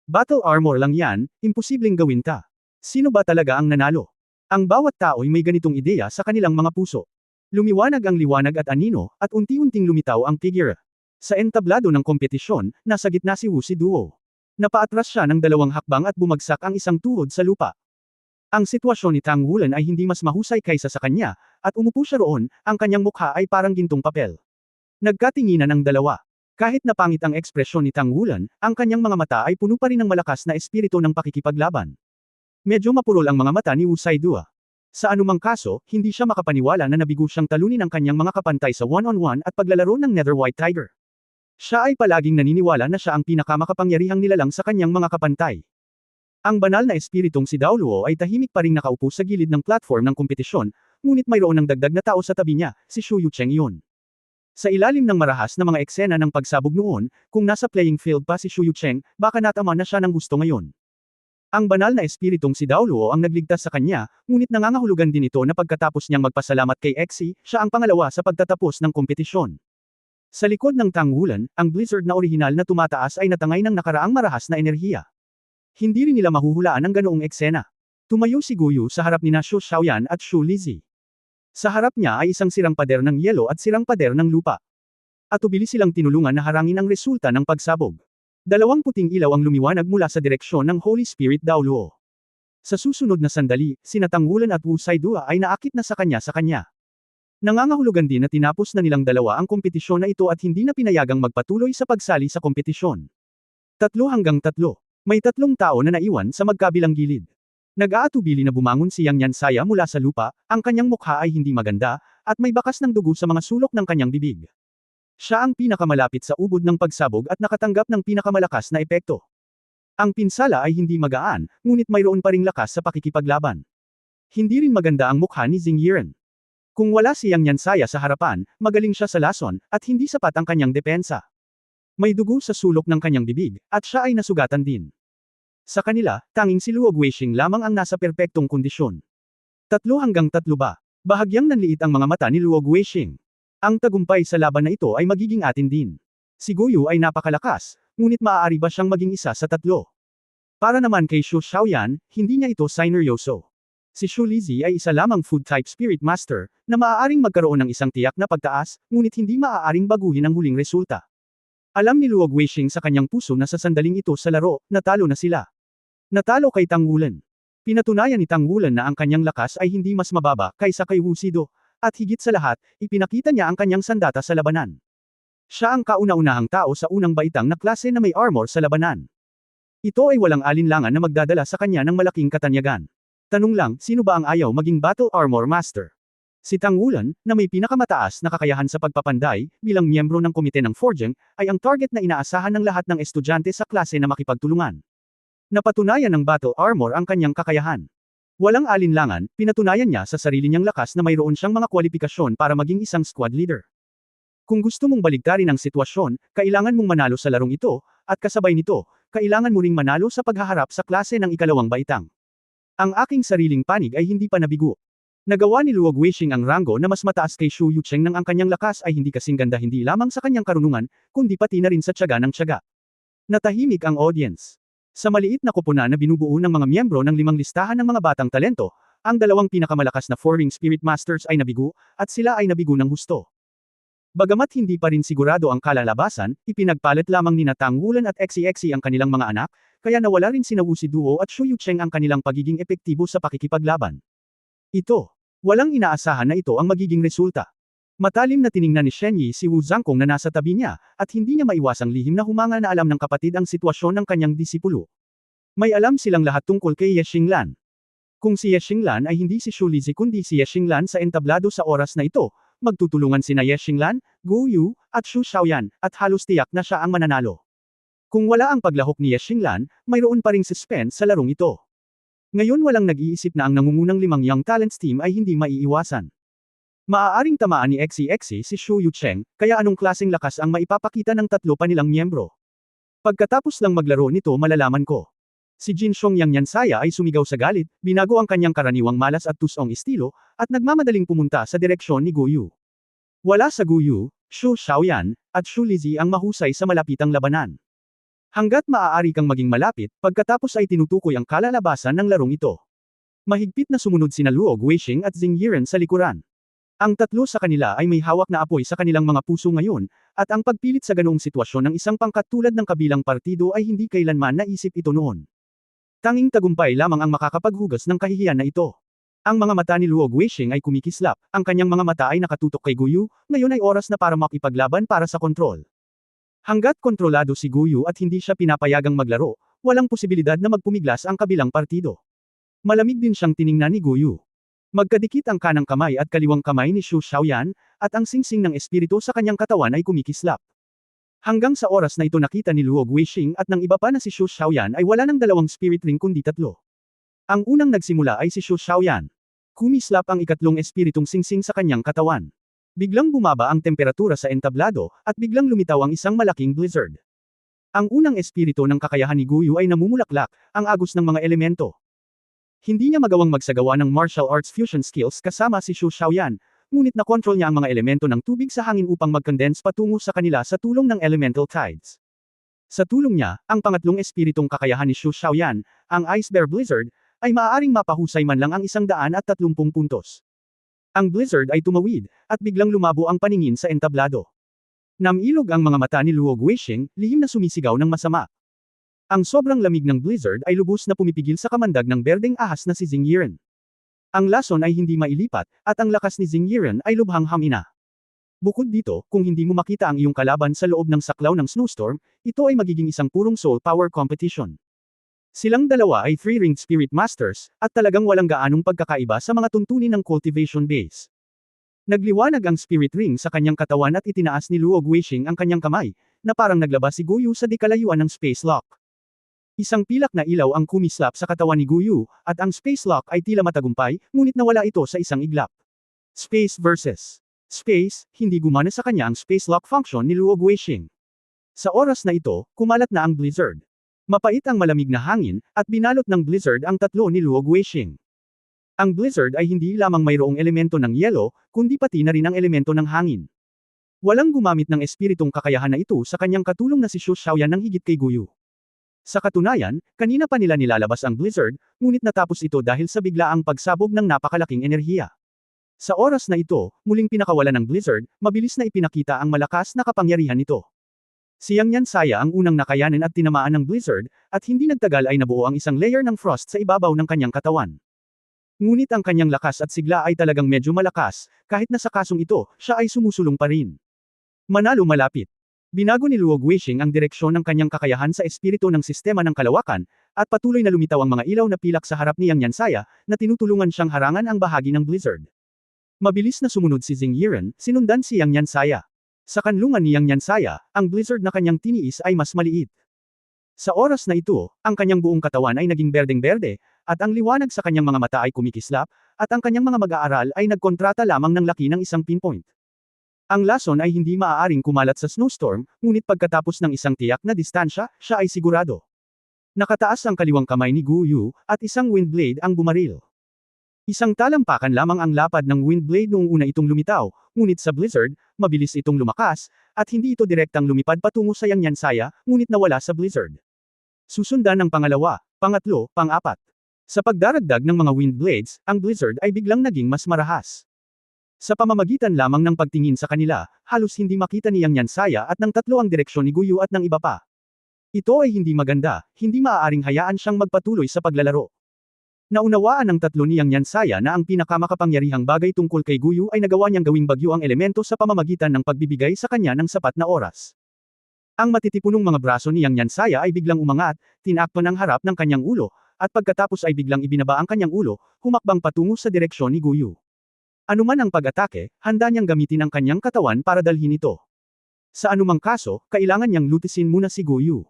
Battle armor lang yan, imposibleng gawin ka. Sino ba talaga ang nanalo? Ang bawat tao ay may ganitong ideya sa kanilang mga puso. Lumiwanag ang liwanag at anino, at unti-unting lumitaw ang figure. Sa entablado ng kompetisyon, nasa gitna si Wu Siduo. Napaatras siya ng 2 hakbang at bumagsak ang isang tuhod sa lupa. Ang sitwasyon ni Tang Wulan ay hindi mas mahusay kaysa sa kanya, at umupo siya roon, ang kanyang mukha ay parang gintong papel. Nagkatinginan ang dalawa. Kahit na pangit ang ekspresyon ni Tang Wulan, ang kanyang mga mata ay puno pa rin ng malakas na espiritu ng pakikipaglaban. Medyo mapurol ang mga mata ni Wu Saidua. Sa anumang kaso, hindi siya makapaniwala na nabigo siyang talunin ang kanyang mga kapantay sa one-on-one at paglalaro ng Nether White Tiger. Siya ay palaging naniniwala na siya ang pinakamakapangyarihang nilalang sa kanyang mga kapantay. Ang banal na espiritong si Daoluo ay tahimik pa ring nakaupo sa gilid ng platform ng kompetisyon, ngunit mayroon ng dagdag na tao sa tabi niya, si Shu Yucheng iyon. Sa ilalim ng marahas na mga eksena ng pagsabog noon, kung nasa playing field pa si Shu Yucheng, baka natama na siya ng gusto ngayon. Ang banal na espiritong si Daoluo ang nagligtas sa kanya, ngunit nangangahulugan din ito na pagkatapos niyang magpasalamat kay Exi, siya ang pangalawa sa pagtatapos ng kompetisyon. Sa likod ng Tang Wulan, ang blizzard na orihinal na tumataas ay natangay ng nakaraang marahas na enerhiya. Hindi rin nila mahuhulaan ang ganoong eksena. Tumayo si Guyu sa harap ni Shu Xiaoyan at Shu Lizzi. Sa harap niya ay isang sirang pader ng yelo at sirang pader ng lupa. At ubili silang tinulungan na harangin ang resulta ng pagsabog. 2 puting ilaw ang lumiwanag mula sa direksyon ng Holy Spirit Daoluo. Sa susunod na sandali, sina Tang Wulan at Wu Saidua ay naakit na sa kanya. Nangangahulugan din na tinapos na nilang dalawa ang kompetisyon na ito at hindi na pinayagang magpatuloy sa pagsali sa kompetisyon. 3-3. May 3 tao na naiwan sa magkabilang gilid. Nag-aatubili na bumangon si Yang Nyansaya mula sa lupa, ang kanyang mukha ay hindi maganda, at may bakas ng dugo sa mga sulok ng kanyang bibig. Siya ang pinakamalapit sa ubod ng pagsabog at nakatanggap ng pinakamalakas na epekto. Ang pinsala ay hindi magaan, ngunit mayroon pa ring lakas sa pakikipaglaban. Hindi rin maganda ang mukha ni Xing Yiren. Kung wala si Yang Nyansaya sa harapan, magaling siya sa lason, at hindi sapat ang kanyang depensa. May dugo sa sulok ng kanyang bibig, at siya ay nasugatan din. Sa kanila, tanging si Luo Guixing lamang ang nasa perpektong kondisyon. 3-3 ba? Bahagyang nanliit ang mga mata ni Luo Guixing. Ang tagumpay sa laban na ito ay magiging atin din. Si Guyu ay napakalakas, ngunit maaari ba siyang maging isa sa 3? Para naman kay Shu Xiaoyan, hindi niya ito sineryoso. Si Shu Lizzi ay isa lamang food-type spirit master, na maaaring magkaroon ng isang tiyak na pagtaas, ngunit hindi maaaring baguhin ang huling resulta. Alam ni Luo Guixing sa kanyang puso na sa sandaling ito sa laro, natalo na sila. Natalo kay Tang Wulan. Pinatunayan ni Tang Wulan na ang kanyang lakas ay hindi mas mababa kaysa kay Wu Sido, at higit sa lahat, ipinakita niya ang kanyang sandata sa labanan. Siya ang kauna-unahang tao sa unang baitang na klase na may armor sa labanan. Ito ay walang alinlangan na magdadala sa kanya ng malaking katanyagan. Tanong lang, sino ba ang ayaw maging battle armor master? Si Tang Wulan, na may pinakamataas na kakayahan sa pagpapanday, bilang miyembro ng komite ng Forging, ay ang target na inaasahan ng lahat ng estudyante sa klase na makipagtulungan. Napatunayan ng battle armor ang kanyang kakayahan. Walang alinlangan, pinatunayan niya sa sarili niyang lakas na mayroon siyang mga kwalifikasyon para maging isang squad leader. Kung gusto mong baligtarin ang sitwasyon, kailangan mong manalo sa larong ito, at kasabay nito, kailangan mo ring manalo sa paghaharap sa klase ng ikalawang baitang. Ang aking sariling panig ay hindi pa nabigo. Nagawa ni Luo Guixing ang rango na mas mataas kay Shu Yucheng nang ang kanyang lakas ay hindi kasing ganda hindi lamang sa kanyang karunungan, kundi pati na rin sa tiyaga ng tiyaga. Natahimik ang audience. Sa maliit na koponan na binubuo ng mga miyembro ng 5 listahan ng mga batang talento, ang 2 pinakamalakas na 4-ring Spirit Masters ay nabigo, at sila ay nabigo ng husto. Bagamat hindi pa rin sigurado ang kalalabasan, ipinagpalit lamang ni Tang Wulan at Xie ang kanilang mga anak, kaya nawala rin sina Wu Ziduo at Shu Yucheng ang kanilang pagiging epektibo sa pakikipaglaban. Walang inaasahan na ito ang magiging resulta. Matalim na tiningnan ni Shen Yi si Wu Zhangkong na nasa tabi niya, at hindi niya maiwasang lihim na humanga na alam ng kapatid ang sitwasyon ng kanyang disipulo. May alam silang lahat tungkol kay Ye Xinglan. Kung si Ye Xinglan ay hindi si Shu Lizhi kundi si Ye Xinglan sa entablado sa oras na ito, magtutulungan sina Ye Xinglan, Gu Yu, at Xu Xiaoyan, at halos tiyak na siya ang mananalo. Kung wala ang paglahok ni Ye Xinglan, mayroon pa ring suspense sa larong ito. Ngayon walang nag-iisip na ang nangungunang 5 Young Talents team ay hindi maiiwasan. Maaaring tamaan ni Xie si Shu Yucheng, kaya anong klaseng lakas ang maipapakita ng 3 pa nilang miyembro? Pagkatapos lang maglaro nito malalaman ko. Si Jin Xiong Yang Yansaya ay sumigaw sa galit, binago ang kanyang karaniwang malas at tusong estilo, at nagmamadaling pumunta sa direksyon ni Gu Yu. Wala sa Gu Yu, Xu Xiaoyan, at Xu Lizhi ang mahusay sa malapitang labanan. Hanggat maaari kang maging malapit, pagkatapos ay tinutukoy ang kalalabasan ng larong ito. Mahigpit na sumunod sina Luo Guixing at Xing Yiren sa likuran. Ang 3 sa kanila ay may hawak na apoy sa kanilang mga puso ngayon, at ang pagpilit sa ganoong sitwasyon ng isang pangkat tulad ng kabilang partido ay hindi kailanman naisip ito noon. Tanging tagumpay lamang ang makakapaghugas ng kahihiyan na ito. Ang mga mata ni Luo Guixing ay kumikislap, ang kanyang mga mata ay nakatutok kay Gu Yu, ngayon ay oras na para makipaglaban para sa kontrol. Hanggat kontrolado si Gu Yu at hindi siya pinapayagang maglaro, walang posibilidad na magpumiglas ang kabilang partido. Malamig din siyang tiningnan ni Gu Yu. Magkadikit ang kanang kamay at kaliwang kamay ni Xu Xiaoyan, at ang singsing ng espiritu sa kanyang katawan ay kumikislap. Hanggang sa oras na ito nakita ni Luo Guixing at ng iba pa na si Xu Xiaoyan ay wala ng 2 spirit ring kundi 3. Ang unang nagsimula ay si Xu Xiaoyan. Kumislap ang ikatlong espiritong singsing sa kanyang katawan. Biglang bumaba ang temperatura sa entablado, at biglang lumitaw ang isang malaking blizzard. Ang unang espiritu ng kakayahan ni Gu Yu ay namumulaklak, ang agos ng mga elemento. Hindi niya magawang magsagawa ng martial arts fusion skills kasama si Xu Xiaoyan, ngunit nakontrol niya ang mga elemento ng tubig sa hangin upang mag-condense patungo sa kanila sa tulong ng elemental tides. Sa tulong niya, ang pangatlong espiritong kakayahan ni Xu Xiaoyan, ang Ice Bear Blizzard, ay maaaring mapahusay man lang ang 130 puntos. Ang blizzard ay tumawid, at biglang lumabo ang paningin sa entablado. Namilog ang mga mata ni Luo Guixing, lihim na sumisigaw ng masama. Ang sobrang lamig ng blizzard ay lubos na pumipigil sa kamandag ng berdeng ahas na si Xing Yiren. Ang lason ay hindi mailipat, at ang lakas ni Xing Yiren ay lubhang hamina. Bukod dito, kung hindi mo makita ang iyong kalaban sa loob ng saklaw ng snowstorm, ito ay magiging isang purong soul power competition. Silang dalawa ay 3-ringed Spirit Masters, at talagang walang gaanong pagkakaiba sa mga tuntunin ng cultivation base. Nagliwanag ang Spirit Ring sa kanyang katawan at itinaas ni Luo Guixing ang kanyang kamay, na parang naglabas si Gu Yu sa dikalayuan ng Space Lock. Isang pilak na ilaw ang kumislap sa katawan ni Gu Yu, at ang Space Lock ay tila matagumpay, ngunit nawala ito sa isang iglap. Space versus Space, hindi gumana sa kanya ang Space Lock function ni Luo Guixing. Sa oras na ito, kumalat na ang blizzard. Mapait ang malamig na hangin, at binalot ng blizzard ang 3 ni Luo Guixing. Ang blizzard ay hindi lamang mayroong elemento ng yelo, kundi pati na rin ang elemento ng hangin. Walang gumamit ng espiritong kakayahan na ito sa kanyang katulong na si Xu Xiaoyan ng higit kay Gu Yu. Sa katunayan, kanina pa nila nilalabas ang blizzard, ngunit natapos ito dahil sa biglaang pagsabog ng napakalaking enerhiya. Sa oras na ito, muling pinakawalan ng blizzard, mabilis na ipinakita ang malakas na kapangyarihan nito. Si Yang Yansaya ang unang nakayanin at tinamaan ng blizzard, at hindi nagtagal ay nabuo ang isang layer ng frost sa ibabaw ng kanyang katawan. Ngunit ang kanyang lakas at sigla ay talagang medyo malakas, kahit na sa kasong ito, siya ay sumusulong pa rin. Manalo malapit. Binago ni Luo Guixing ang direksyon ng kanyang kakayahan sa espiritu ng sistema ng kalawakan, at patuloy na lumitaw ang mga ilaw na pilak sa harap ni Yang Yansaya, na tinutulungan siyang harangan ang bahagi ng blizzard. Mabilis na sumunod si Xing Yiren, sinundan si Yang Yansaya. Sa kanlungan ni Yang Yansaya, ang blizzard na kanyang tiniis ay mas maliit. Sa oras na ito, ang kanyang buong katawan ay naging berdeng-berde, at ang liwanag sa kanyang mga mata ay kumikislap, at ang kanyang mga mag-aaral ay nagkontrata lamang ng laki ng isang pinpoint. Ang lason ay hindi maaaring kumalat sa snowstorm, ngunit pagkatapos ng isang tiyak na distansya, siya ay sigurado. Nakataas ang kaliwang kamay ni Gu Yu, at isang wind blade ang bumaril. Isang talampakan lamang ang lapad ng wind blade noong una itong lumitaw, ngunit sa blizzard, mabilis itong lumakas, at hindi ito direktang lumipad patungo sa Yang Yansaya, ngunit nawala sa blizzard. Susundan ng pangalawa, pangatlo, pang-apat. Sa pagdaragdag ng mga wind blades, ang blizzard ay biglang naging mas marahas. Sa pamamagitan lamang ng pagtingin sa kanila, halos hindi makita ni Yang Yansaya at ng tatlo ang direksyon ni Guyu at ng iba pa. Ito ay hindi maganda, hindi maaaring hayaan siyang magpatuloy sa paglalaro. Naunawaan ng tatlo ni Yang Yansaya na ang pinakamakapangyarihang bagay tungkol kay Guyu ay nagawa niyang gawing bagyo ang elemento sa pamamagitan ng pagbibigay sa kanya ng sapat na oras. Ang matitipunong mga braso ni Yang Yansaya ay biglang umangat, tinakpan ang harap ng kanyang ulo, at pagkatapos ay biglang ibinaba ang kanyang ulo, humakbang patungo sa direksyon ni Guyu. Anuman ang pag-atake, handa niyang gamitin ang kanyang katawan para dalhin ito. Sa anumang kaso, kailangan niyang lutisin muna si Guyu.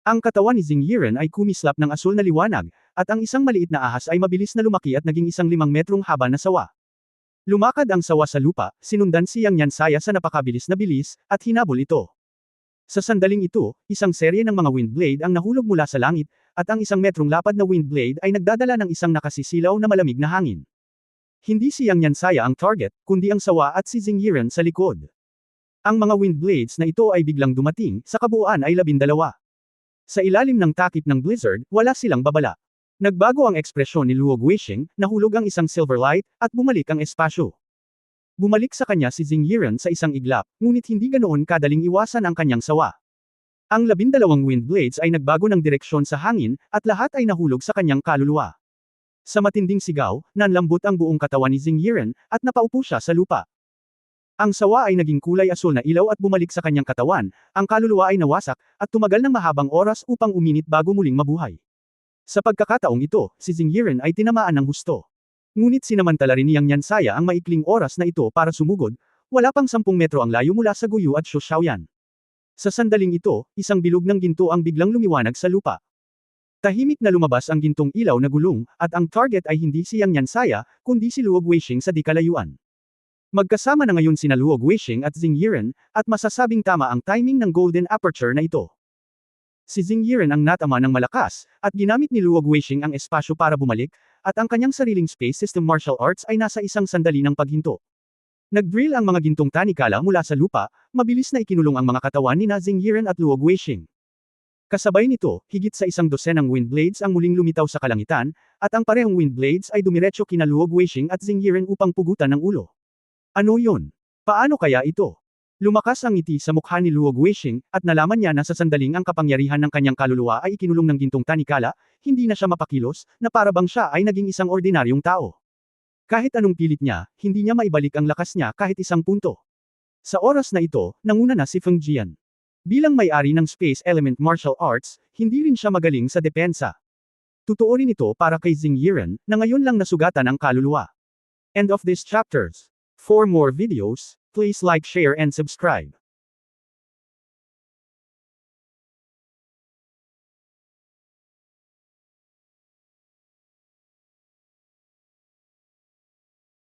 Ang katawan ni Xing Yiren ay kumislap ng asul na liwanag, at ang isang maliit na ahas ay mabilis na lumaki at naging isang 5 metrong haba na sawa. Lumakad ang sawa sa lupa, sinundan si Yang Yansaya sa napakabilis na bilis, at hinabol ito. Sa sandaling ito, isang serye ng mga wind blade ang nahulog mula sa langit, at ang 1 metrong lapad na wind blade ay nagdadala ng isang nakasisilaw na malamig na hangin. Hindi si Yang Yansaya ang target, kundi ang sawa at si Xing Yiren sa likod. Ang mga wind blades na ito ay biglang dumating, sa kabuuan ay 12. Sa ilalim ng takip ng blizzard, wala silang babala. Nagbago ang ekspresyon ni Luo Guixing, nahulog ang isang silver light, at bumalik ang espasyo. Bumalik sa kanya si Xing Yiren sa isang iglap, ngunit hindi ganoon kadaling iwasan ang kanyang sawa. Ang 12 wind blades ay nagbago ng direksyon sa hangin, at lahat ay nahulog sa kanyang kaluluwa. Sa matinding sigaw, nanlambot ang buong katawan ni Xing Yiren, at napaupo siya sa lupa. Ang sawa ay naging kulay asul na ilaw at bumalik sa kanyang katawan, ang kaluluwa ay nawasak, at tumagal ng mahabang oras upang uminit bago muling mabuhay. Sa pagkakataong ito, si Xing Yiren ay tinamaan ng husto. Ngunit sinamantala rin ni Yang Yansaya ang maikling oras na ito para sumugod, wala pang 10 metro ang layo mula sa Guyu at Shu Xiaoyan. Sa sandaling ito, isang bilog ng ginto ang biglang lumiwanag sa lupa. Tahimik na lumabas ang gintong ilaw na gulong, at ang target ay hindi si Yang Yansaya, kundi si Luo Guixing sa di kalayuan. Magkasama na ngayon sina Luo Guixing at Xing Yiren, at masasabing tama ang timing ng golden aperture na ito. Si Xing Yiren ang natama ng malakas, at ginamit ni Luo Guixing ang espasyo para bumalik, at ang kanyang sariling space system martial arts ay nasa isang sandali ng paghinto. Nag-drill ang mga gintong tanikala mula sa lupa, mabilis na ikinulong ang mga katawan ni Xing Yiren at Luo Guixing. Kasabay nito, higit sa 100 ng wind blades ang muling lumitaw sa kalangitan, at ang parehong wind blades ay dumiretso kina Luo Guixing at Xing Yiren upang pugutan ng ulo. Ano yun? Paano kaya ito? Lumakas ang ngiti sa mukha ni Luo Guixing, at nalaman niya na sa sandaling ang kapangyarihan ng kanyang kaluluwa ay ikinulong ng gintong tanikala, hindi na siya mapakilos, na para bang siya ay naging isang ordinaryong tao. Kahit anong pilit niya, hindi niya maibalik ang lakas niya kahit isang punto. Sa oras na ito, nanguna na si Feng Jian. Bilang may-ari ng Space Element Martial Arts, hindi rin siya magaling sa depensa. Totoo rin ito para kay Xing Yiren, na ngayon lang nasugatan ang kaluluwa. End of this chapters. For more videos, please like, share and subscribe.